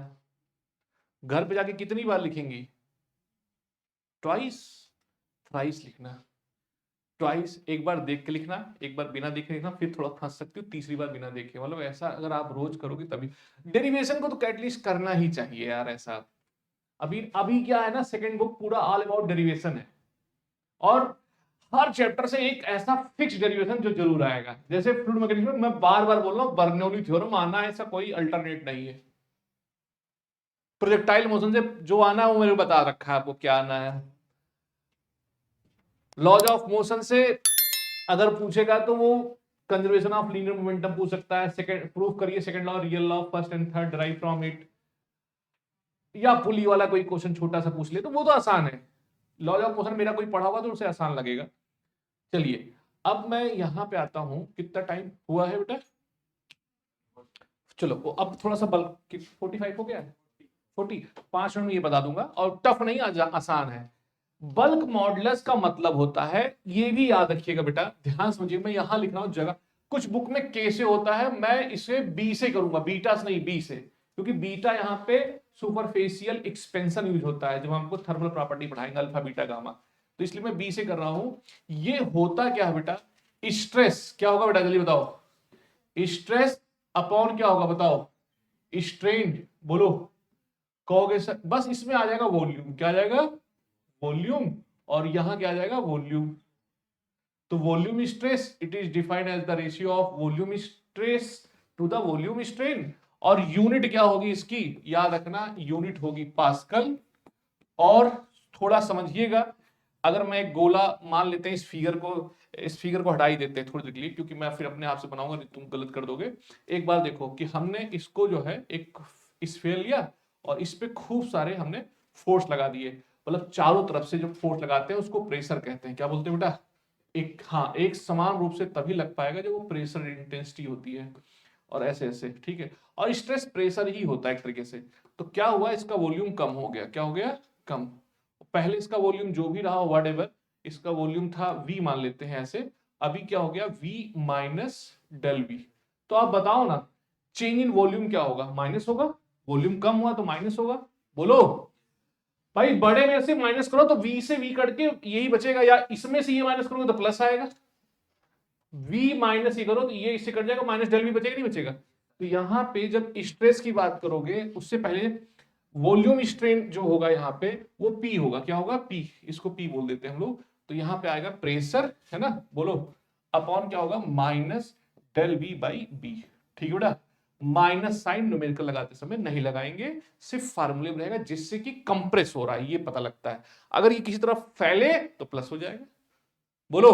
घर पे जाके कितनी बार लिखेंगी, ट्वाइस, थ्राइस लिखना, ट्वाइस एक बार देख के लिखना, एक बार बिना देखे लिखना, फिर थोड़ा फंस सकती हो, तीसरी बार बिना देखे, मतलब ऐसा अगर आप रोज करोगे तभी, डेरिवेशन को तो एटलीस्ट करना ही चाहिए यार ऐसा। अभी अभी क्या है ना, सेकंड बुक पूरा ऑल अबाउट डेरिवेशन है, और हर चैप्टर से एक ऐसा फिक्स डेरिवेशन जो जरूर आएगा, जैसे फ्लूइड मैकेनिक्स में मैं बार बार बोल रहा हूँ, बर्नौली थ्योरम आना है, ऐसा कोई अल्टरनेट नहीं है, प्रोजेक्टाइल मोशन से जो आना है वो मेरे को बता रखा है आपको क्या आना है, लॉज ऑफ मोशन से अगर पूछेगा तो वो कंजर्वेशन ऑफ लीनियर मोमेंटम पूछ सकता है, सेकंड प्रूफ करिए second law, real law first and third derive from it, या पुली वाला कोई क्वेश्चन छोटा सा पूछ ले तो वो तो आसान है, लॉज ऑफ मोशन मेरा कोई पढ़ा हुआ तो उसे आसान लगेगा। चलिए अब मैं यहां पे आता हूं, कितना टाइम हुआ है बेटा, चलो अब थोड़ा सा बल्क, 45 हो गया है, 40, 5 मिनट में ये बता दूंगा, और टफ नहीं आसान है। बल्क मॉडुलस का मतलब होता है, ये भी याद रखिएगा बेटा, ध्यान समझिए, मैं यहां लिख रहा हूं जगह, कुछ बुक में के से होता है, मैं इसे बी से करूंगा, बीटा से नहीं, बी से, क्योंकि बीटा यहां पे सुपरफेशियल एक्सपेंशन यूज होता है जब हमको थर्मल प्रॉपर्टी पढ़ाएंगे, अल्फा बीटा गामा, तो इसलिए मैं बी से कर रहा हूं। ये होता क्या है बेटा, स्ट्रेस क्या होगा बेटा, जल्दी बताओ, स्ट्रेस अपॉन क्या होगा बताओ, स्ट्रेन, बोलो कहोगे सर बस इसमें आ जाएगा वॉल्यूम, क्या आ जाएगा वॉल्यूम, और यहां क्या आ जाएगा वॉल्यूम। तो volume stress it is defined as the ratio of volume stress to the volume strain. और यूनिट क्या होगी इसकी, याद रखना यूनिट होगी पास्कल। और थोड़ा समझिएगा, अगर मैं एक गोला मान लेते हैं, इस फिगर को हटा ही देते हैं थोड़ी देर के लिए, क्योंकि मैं फिर अपने आप से बनाऊंगा नहीं, तुम गलत कर दोगे। एक बार देखो कि हमने इसको जो है एक स्फीयर लिया और इस पे खूब सारे हमने फोर्स लगा दिए, मतलब चारों तरफ से जो फोर्स लगाते हैं उसको प्रेशर कहते हैं। क्या बोलते हैं बेटा, एक, हाँ एक समान रूप से तभी लग पाएगा जब वो प्रेशर इंटेंसिटी होती है, और ऐसे ऐसे, ठीक है। और स्ट्रेस प्रेशर ही होता है एक तरीके से। तो क्या हुआ, इसका वॉल्यूम कम हो गया, क्या हो गया कम। पहले इसका वॉल्यूम जो भी रहा व्हाट एवर, इसका वॉल्यूम था v मान लेते हैं ऐसे, अभी क्या हो गया v माइनस डेल v। तो आप बताओ ना, चेंज इन वॉल्यूम क्या होगा, माइनस होगा, वॉल्यूम कम हुआ तो माइनस होगा। बोलो भाई, बड़े में से माइनस करो तो v से v कट के यही बचेगा, या इसमें से ये माइनस करोगे तो प्लस आएगा। v माइनस ये करो तो ये इससे कट जाएगा, माइनस डेल v बचेगा नहीं बचेगा। तो यहां पे जब स्ट्रेस की बात करोगे उससे पहले वॉल्यूम स्ट्रेन जो होगा यहाँ पे वो P होगा, क्या होगा P, इसको P बोल देते हैं हम लोग। तो यहाँ पे आएगा प्रेशर, है ना, बोलो अपॉन क्या होगा minus del V by B। ठीक है बेटा, माइनस साइन न्यूमेरिकल लगाते समय नहीं लगाएंगे, सिर्फ फार्मूले में रहेगा जिससे कि कंप्रेस हो रहा है ये पता लगता है। अगर ये किसी तरफ फैले तो प्लस हो जाएगा। बोलो,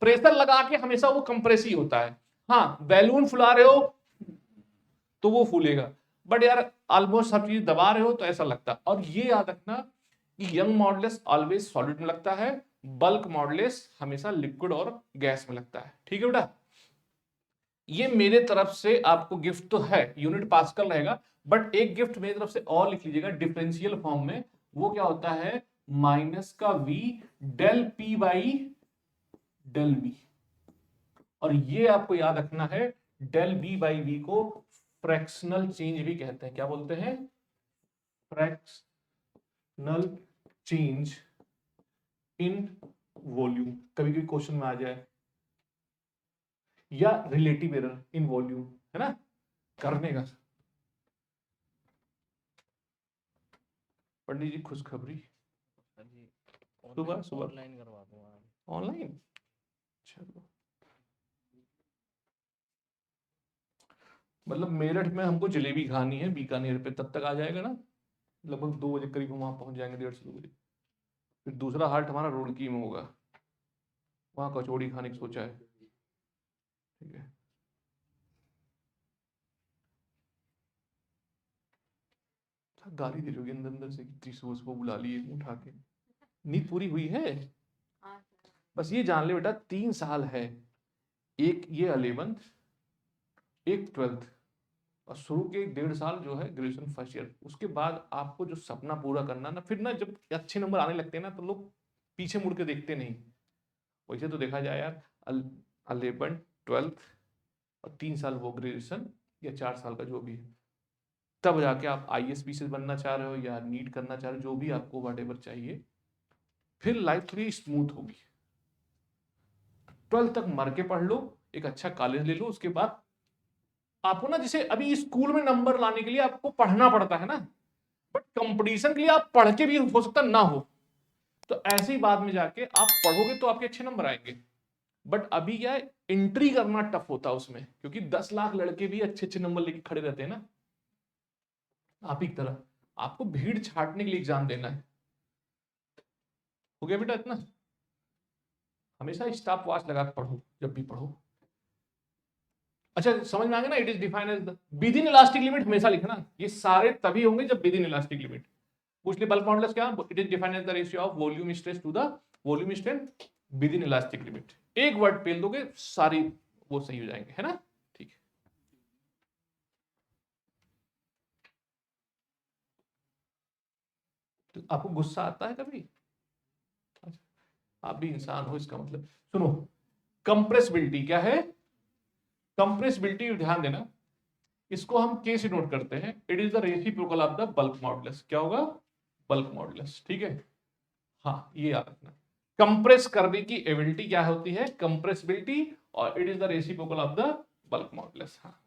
प्रेशर लगा के हमेशा वो कंप्रेस ही होता है। हाँ बैलून फुला रहे हो तो वो फूलेगा, बट यार ऑलमोस्ट सब चीज दबा रहे हो तो ऐसा लगता है। और ये याद रखना कि यंग मॉडुलस ऑलवेज सॉलिड में लगता है, बल्क मॉडुलस हमेशा लिक्विड और गैस में लगता है। ठीक है बेटा, ये मेरे तरफ से आपको गिफ्ट तो है, यूनिट पास्कल रहेगा, बट एक गिफ्ट मेरी तरफ से और लिख लीजिएगा डिफरेंशियल फॉर्म में। वो क्या होता है, माइनस का v del p by del v। और ये आपको याद रखना है, डेल b बाई v को फ्रैक्शनल चेंज भी कहते हैं। क्या बोलते हैं, फ्रैक्शनल चेंज इन वॉल्यूम, कभी कभी क्वेश्चन में आ जाए, या रिलेटिव एरर इन वॉल्यूम, है ना, करने का। पंडित जी खुशखबरी, सुबह सुबह ऑनलाइन करवा दूंगा, ऑनलाइन, चलो। मतलब मेरठ में हमको जलेबी खानी है बीकानेर पे, तब तक आ जाएगा ना, लगभग 2 बजे करीब हम वहां पहुंच जाएंगे, 1:30 से 2 बजे। फिर दूसरा हाल्ट हमारा रुड़की में होगा, वहां कचौड़ी खाने की सोचा है। ठीक है, गाली दे रही होगी अंदर अंदर से, इतनी सुबह सुबह बुला लिए उठा के। नींद पूरी हुई है, बस ये जान ले बेटा 3 साल है, एक ये 11th, एक 12th, और शुरू के 1.5 साल जो है ग्रेजुएशन फर्स्ट ईयर। उसके बाद आपको जो सपना पूरा करना ना, फिर ना जब अच्छे नंबर आने लगते हैं ना तो लोग पीछे मुड़ के देखते नहीं। वैसे तो देखा जाए यार 11th 12th और 3 साल वो ग्रेजुएशन, या 4 साल का जो भी है, तब जाके आप IAS PCS बनना चाह रहे हो या नीट करना चाह रहे हो, जो भी आपको व्हाटएवर चाहिए, फिर लाइफ थोड़ी स्मूथ होगी। 12th तक मर के पढ़ लो, एक अच्छा कॉलेज ले लो, उसके बाद आपको ना, जैसे अभी स्कूल में नंबर लाने के लिए आपको पढ़ना पड़ता है ना, बट कंपटीशन के लिए आप पढ़ के भी हो सकता ना हो, तो ऐसे ही बाद में जाके आप पढ़ोगे तो आपके अच्छे नंबर आएंगे। बट अभी क्या है, एंट्री करना टफ होता है उसमें, क्योंकि 10 लाख लड़के भी अच्छे अच्छे नंबर लेके खड़े रहते हैं ना, आप ही की तरह आपको भीड़ छाटने के लिए एग्जाम देना है। हो गया बेटा इतना, हमेशा स्टॉप वॉच लगा पढ़ो जब भी पढ़ो। अच्छा समझ में आ गया ना, it is defined as the within elastic limit, हमेशा लिखना, ये सारे तभी होंगे जब विद इन इलास्टिक लिमिट। पूछ ले बल्क मॉडुलस क्या, it is defined as the ratio of volume stress to the volume strain within elastic limit. एक वर्ड पेल दोगे सारी वो सही हो जाएंगे, है ना, ठीक है। तो आपको गुस्सा आता है कभी, आप भी इंसान हो इसका मतलब। सुनो, कंप्रेसिबिलिटी क्या है, कंप्रेसिबिलिटी ध्यान देना, इसको हम K से नोट करते हैं, it is the reciprocal of the bulk modulus. क्या होगा, बल्क मॉडुलस, ठीक है। हाँ ये याद रखना, कंप्रेस करने की एबिलिटी क्या होती है, कंप्रेसिबिलिटी, और it is the reciprocal of the bulk modulus. हाँ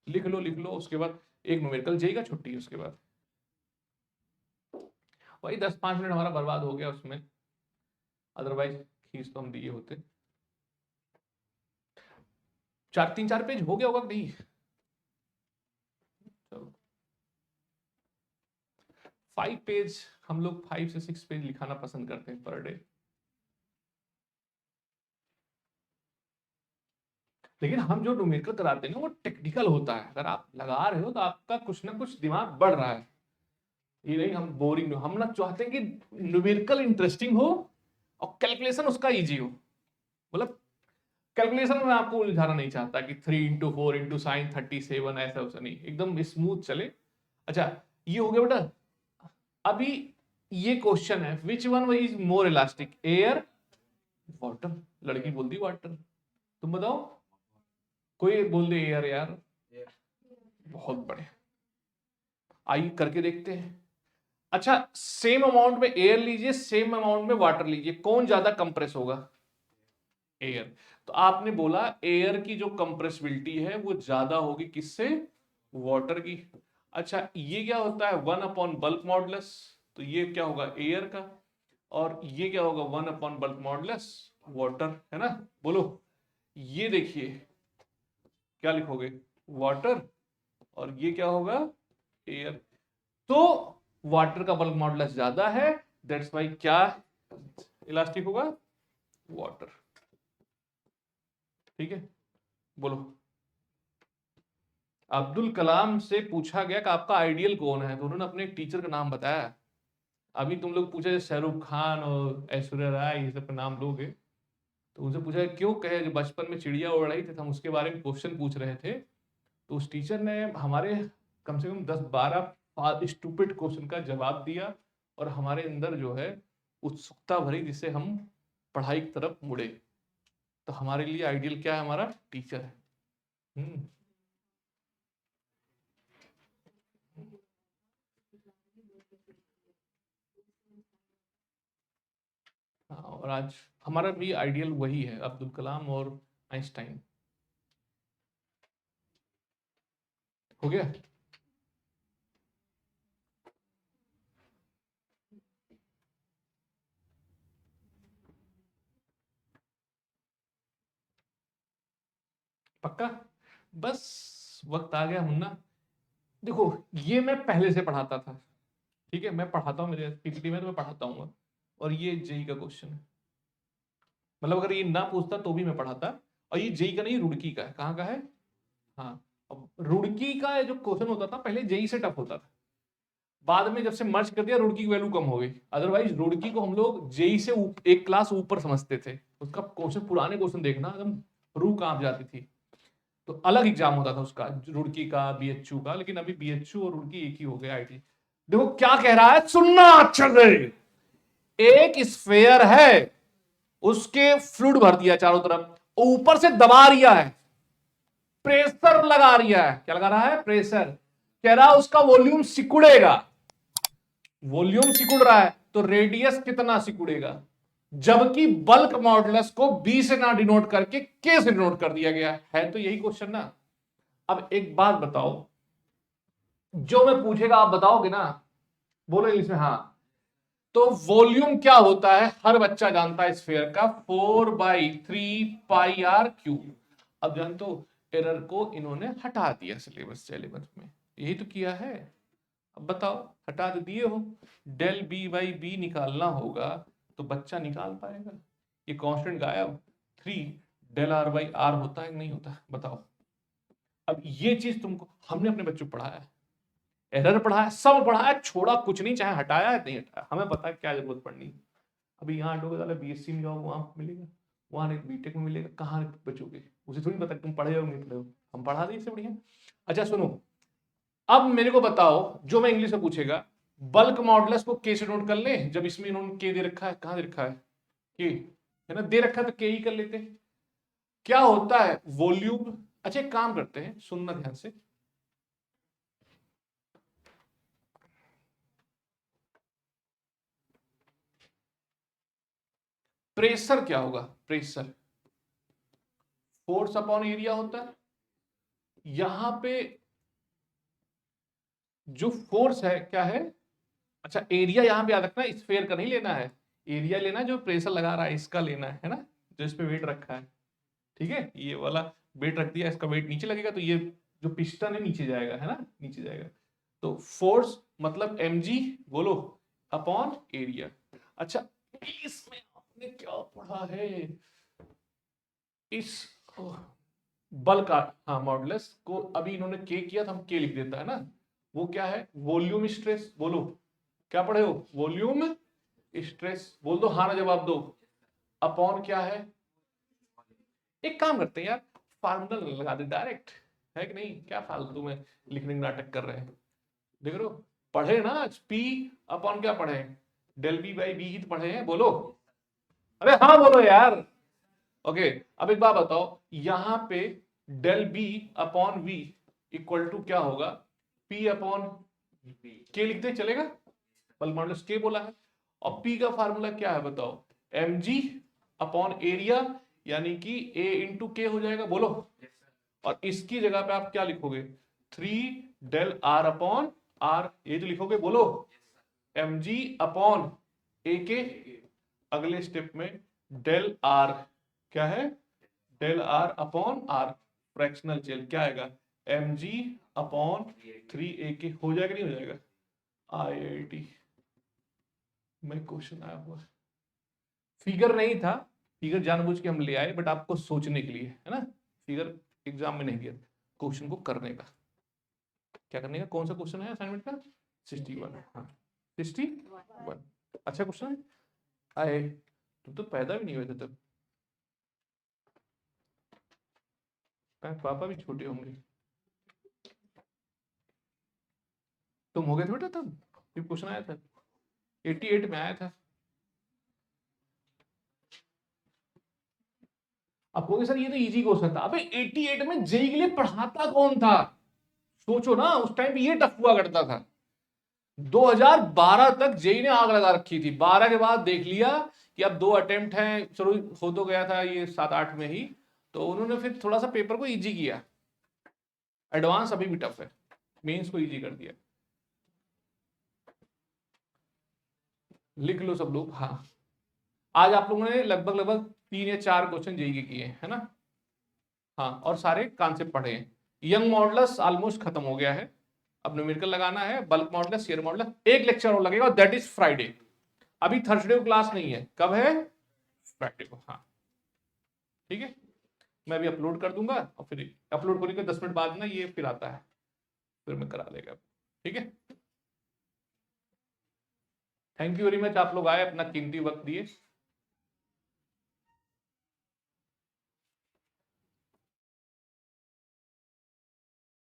लिख लो लिख लो, उसके बाद एक न्यूमेरिकल जेई का छुट्टी, उसके बाद वही 10-5 मिनट हमारा बर्बाद हो गया उसमें, अदरवाइज खींच तो हम दिए होते। 3-4 पेज हो गया होगा कि नहीं? चलो 5 पेज, हम लोग 5 से 6 पेज लिखाना पसंद करते हैं पर डे। लेकिन हम जो न्यूमेरिकल कराते हैं ना वो टेक्निकल होता है, अगर आप लगा रहे हो तो आपका कुछ ना कुछ दिमाग बढ़ रहा है। ये नहीं हम बोरिंग, हम ना चाहते हैं कि न्यूमेरिकल इंटरेस्टिंग हो और कैलकुलेशन उसका इजी हो। मतलब कैलकुलेशन में आपको उलझाना नहीं चाहता कि 3 × 4 × sin 37, ऐसा वैसा नहीं, एकदम स्मूथ चले। अच्छा ये हो गया बेटा। अभी ये क्वेश्चन है, which one is more elastic, air water? लड़की बोलती वाटर, तुम बताओ। कोई बोल दे एयर यार। बहुत बढ़िया, आइए करके देखते हैं। अच्छा सेम अमाउंट में एयर लीजिए, सेम अमाउंट में वाटर लीजिए, कौन ज्यादा कंप्रेस होगा? एयर। तो आपने बोला एयर की जो कंप्रेसिबिलिटी है वो ज्यादा होगी किससे? वाटर की। अच्छा ये क्या होता है? 1/बल्क मॉडुलस, तो ये क्या होगा? एयर का। और ये क्या होगा? 1/बल्क मॉडुलस वाटर, है ना? बोलो ये देखिए क्या लिखोगे? वाटर। और ये क्या होगा? एयर। तो वाटर का बल्क मॉडुलस ज्यादा है, दैट्स वाई क्या इलास्टिक होगा? वाटर। ठीक है बोलो। अब्दुल कलाम से पूछा गया कि आपका आइडियल कौन है, तो उन्होंने अपने एक टीचर का नाम बताया। अभी तुम लोग पूछे शाहरुख खान और ऐश्वर्या राय ये सब का नाम लोगे, तो उनसे पूछा क्यों, कहे जो बचपन में चिड़िया उड़ रही थी तो हम उसके बारे में क्वेश्चन पूछ रहे थे, तो उस टीचर ने हमारे कम से कम 10-12 स्टूपिड क्वेश्चन का जवाब दिया, और हमारे अंदर जो है उत्सुकता भरी, जिससे हम पढ़ाई की तरफ मुड़े। तो हमारे लिए आइडियल क्या है? हमारा टीचर है। हम्म। हाँ, और आज हमारा भी आइडियल वही है, अब्दुल कलाम और आइंस्टाइन। हो गया। पक्का? बस वक्त आ गया मुन्ना। देखो ये मैं पहले से पढ़ाता था, ठीक है, मैं पढ़ाता हूँ, मेरे पीपीटी में तो मैं पढ़ाता हूँ, और ये जेई का क्वेश्चन है। मतलब अगर ये ना पूछता तो भी मैं पढ़ाता। और ये जेई का नहीं, रुड़की का है। कहाँ का है? हाँ। अब रुड़की का जो क्वेश्चन होता था पहले जेई से टफ होता था, बाद में जब से मर्ज कर दिया रुड़की की वैल्यू कम हो गई। अदरवाइज रुड़की को हम लोग जेई से एक क्लास ऊपर समझते थे। उसका क्वेश्चन, पुराने क्वेश्चन देखना, एकदम रूह कांप जाती थी। तो अलग एग्जाम होता था उसका, रुड़की का, बीएचयू का। लेकिन अभी बीएचयू और रुड़की एक ही हो गया आईटी। देखो क्या कह रहा है, सुनना अच्छे से। एक स्फेयर है, उसके फ्लूइड भर दिया चारों तरफ, ऊपर से दबा रिया है, प्रेशर लगा रिया है। क्या लगा रहा है? प्रेशर। कह रहा है उसका वॉल्यूम सिकुड़ेगा। वॉल्यूम सिकुड़ रहा है तो रेडियस कितना सिकुड़ेगा? जबकि बल्क मॉडुलस को बी से ना डिनोट करके के से डिनोट कर दिया गया है। तो यही क्वेश्चन ना। अब एक बात बताओ, जो मैं पूछेगा आप बताओगे ना? बोलो इंग्लिश में हाँ। तो वॉल्यूम क्या होता है? हर बच्चा जानता है स्फीयर का, 4/3 πr³ अब जानते हो, एरर को इन्होंने हटा दिया सिलेबस में, यही तो किया है। अब बताओ, हटा तो दिए हो, डेल b/b निकालना होगा तो बच्चा निकाल पाएगा? ये कांस्टेंट गायब, 3 del r/r होता है कि नहीं होता? बताओ। अब ये चीज तुमको हमने अपने बच्चों को पढ़ाया है, एरर पढ़ाया, सब पढ़ाया, छोड़ा कुछ नहीं, चाहे हटाया है नहीं हटाया, हमें पता है क्या जरूरत पड़नी। अभी यहाँ हटोगे बीएससी में जाओ वहां मिलेगा, वहां नहीं बीटेक में मिलेगा, कहाँ बचोगे? उसे थोड़ी पता तुम पढ़े हो नहीं पढ़े हो, हम पढ़ा दें इससे बढ़िया। अच्छा सुनो, अब मेरे को बताओ, जो मैं इंग्लिश में पूछेगा, बल्क मॉडुलस को के से नोट कर ले, जब इसमें इन्होंने के दे रखा है। कहां दे रखा है? के, है ना? दे रखा है तो के ही कर लेते। क्या होता है वॉल्यूम? अच्छा एक काम करते हैं, सुनना ध्यान से। प्रेशर क्या होगा? प्रेशर फोर्स अपॉन एरिया होता है। यहां पे जो फोर्स है क्या है, अच्छा एरिया यहां पे याद रखना, स्फीयर का नहीं लेना है, एरिया लेना है जो प्रेशर लगा रहा है इसका लेना है ना, जो इस पे वेट रखा है, ठीक है, ये वाला वेट रख दिया, इसका वेट नीचे लगेगा तो ये जो पिस्टन है नीचे जाएगा, है ना, नीचे जाएगा। तो फोर्स मतलब mg बोलो अपॉन एरिया। अच्छा इसमें आपने क्या पढ़ा है, इस बल का हाँ मॉडुलस को अभी इन्होंने के किया तो हम के लिख देता है ना, वो क्या है वॉल्यूम स्ट्रेस, बोलो क्या पढ़े हो, वॉल्यूम स्ट्रेस, बोल दो हाँ ना जवाब दो, अपॉन क्या है, एक काम करते हैं यार फार्मूला लगा दे डायरेक्ट, है कि नहीं, क्या फालतू में लिखने का नाटक कर रहे हैं, देख रहे हो, पढ़े ना आज पी अपॉन क्या पढ़े, डेल बी बाई बी ही तो पढ़े हैं, बोलो अरे हाँ बोलो यार। ओके अब एक बात बताओ, यहां पे del B upon V equal to क्या होगा, पी अपॉन के लिखते चलेगा, बल मॉडुलस के बोला है, और पी का फार्मूला क्या है बताओ, mg अपॉन एरिया, यानी कि a इंटू के हो जाएगा, बोलो, और इसकी जगह पे आप क्या लिखोगे, 3 डेल आर अपॉन आर, ये जो लिखोगे बोलो, mg अपॉन ए के, अगले स्टेप में डेल आर क्या है, del R upon R, fractional change क्या आएगा, mg अपॉन 3 AK, हो जाएगा नहीं हो जाएगा, IIT में क्वेश्चन आया हुआ है, फिगर नहीं था, फिगर जानबूझ के हम ले आए बट आपको सोचने के लिए, है ना, फिगर एग्जाम में नहीं दिया, क्वेश्चन को करने का, क्या करने का, कौन सा क्वेश्चन है असाइनमेंट का, 61, हाँ 61, अच्छा क्वेश्चन है, आए तुम तो पैदा भी नहीं हुए थे तब, पापा भी छोटे होंगे, तुम हो गए थे बेटा तब, ये क्वेश्चन आया था 88 में आया था। अब कहोगे सर ये तो इजी क्वेश्चन था, अबे 88 में जेई के लिए पढ़ाता कौन था, सोचो ना उस टाइम ये टफ हुआ करता था, 2012 तक जेई ने आग लगा रखी थी, 12 के बाद देख लिया कि अब 2 अटेम्प्ट हैं, चलो हो तो गया था ये 7-8 में ही, तो उन्होंने फिर थोड़ा सा पेपर को इजी किया, एडवांस अभी भी टफ है, मेंस को इजी कर दिया, लिख लो सब लोग, हाँ आज आप लोगों ने लगभग लगभग 3 या 4 क्वेश्चन जेई के किए है ना, हाँ और सारे कॉन्सेप्ट पढ़े हैं, यंग मॉडुलस ऑलमोस्ट खत्म हो गया है, अब न्यूमेरिकल लगाना है, बल्क मॉडुलस, शियर मॉडुलस, एक लेक्चर और लगेगा, दैट इज फ्राइडे, अभी थर्सडे को क्लास नहीं है, कब है, फ्राइडे को, हाँ ठीक है, मैं अभी अपलोड कर दूंगा और फिर अपलोड करने के 10 मिनट बाद ना ये फिर आता है, फिर मैं करा देगा, ठीक है, थैंक यू वेरी मच, आप लोग आए अपना कीमती वक्त दिए।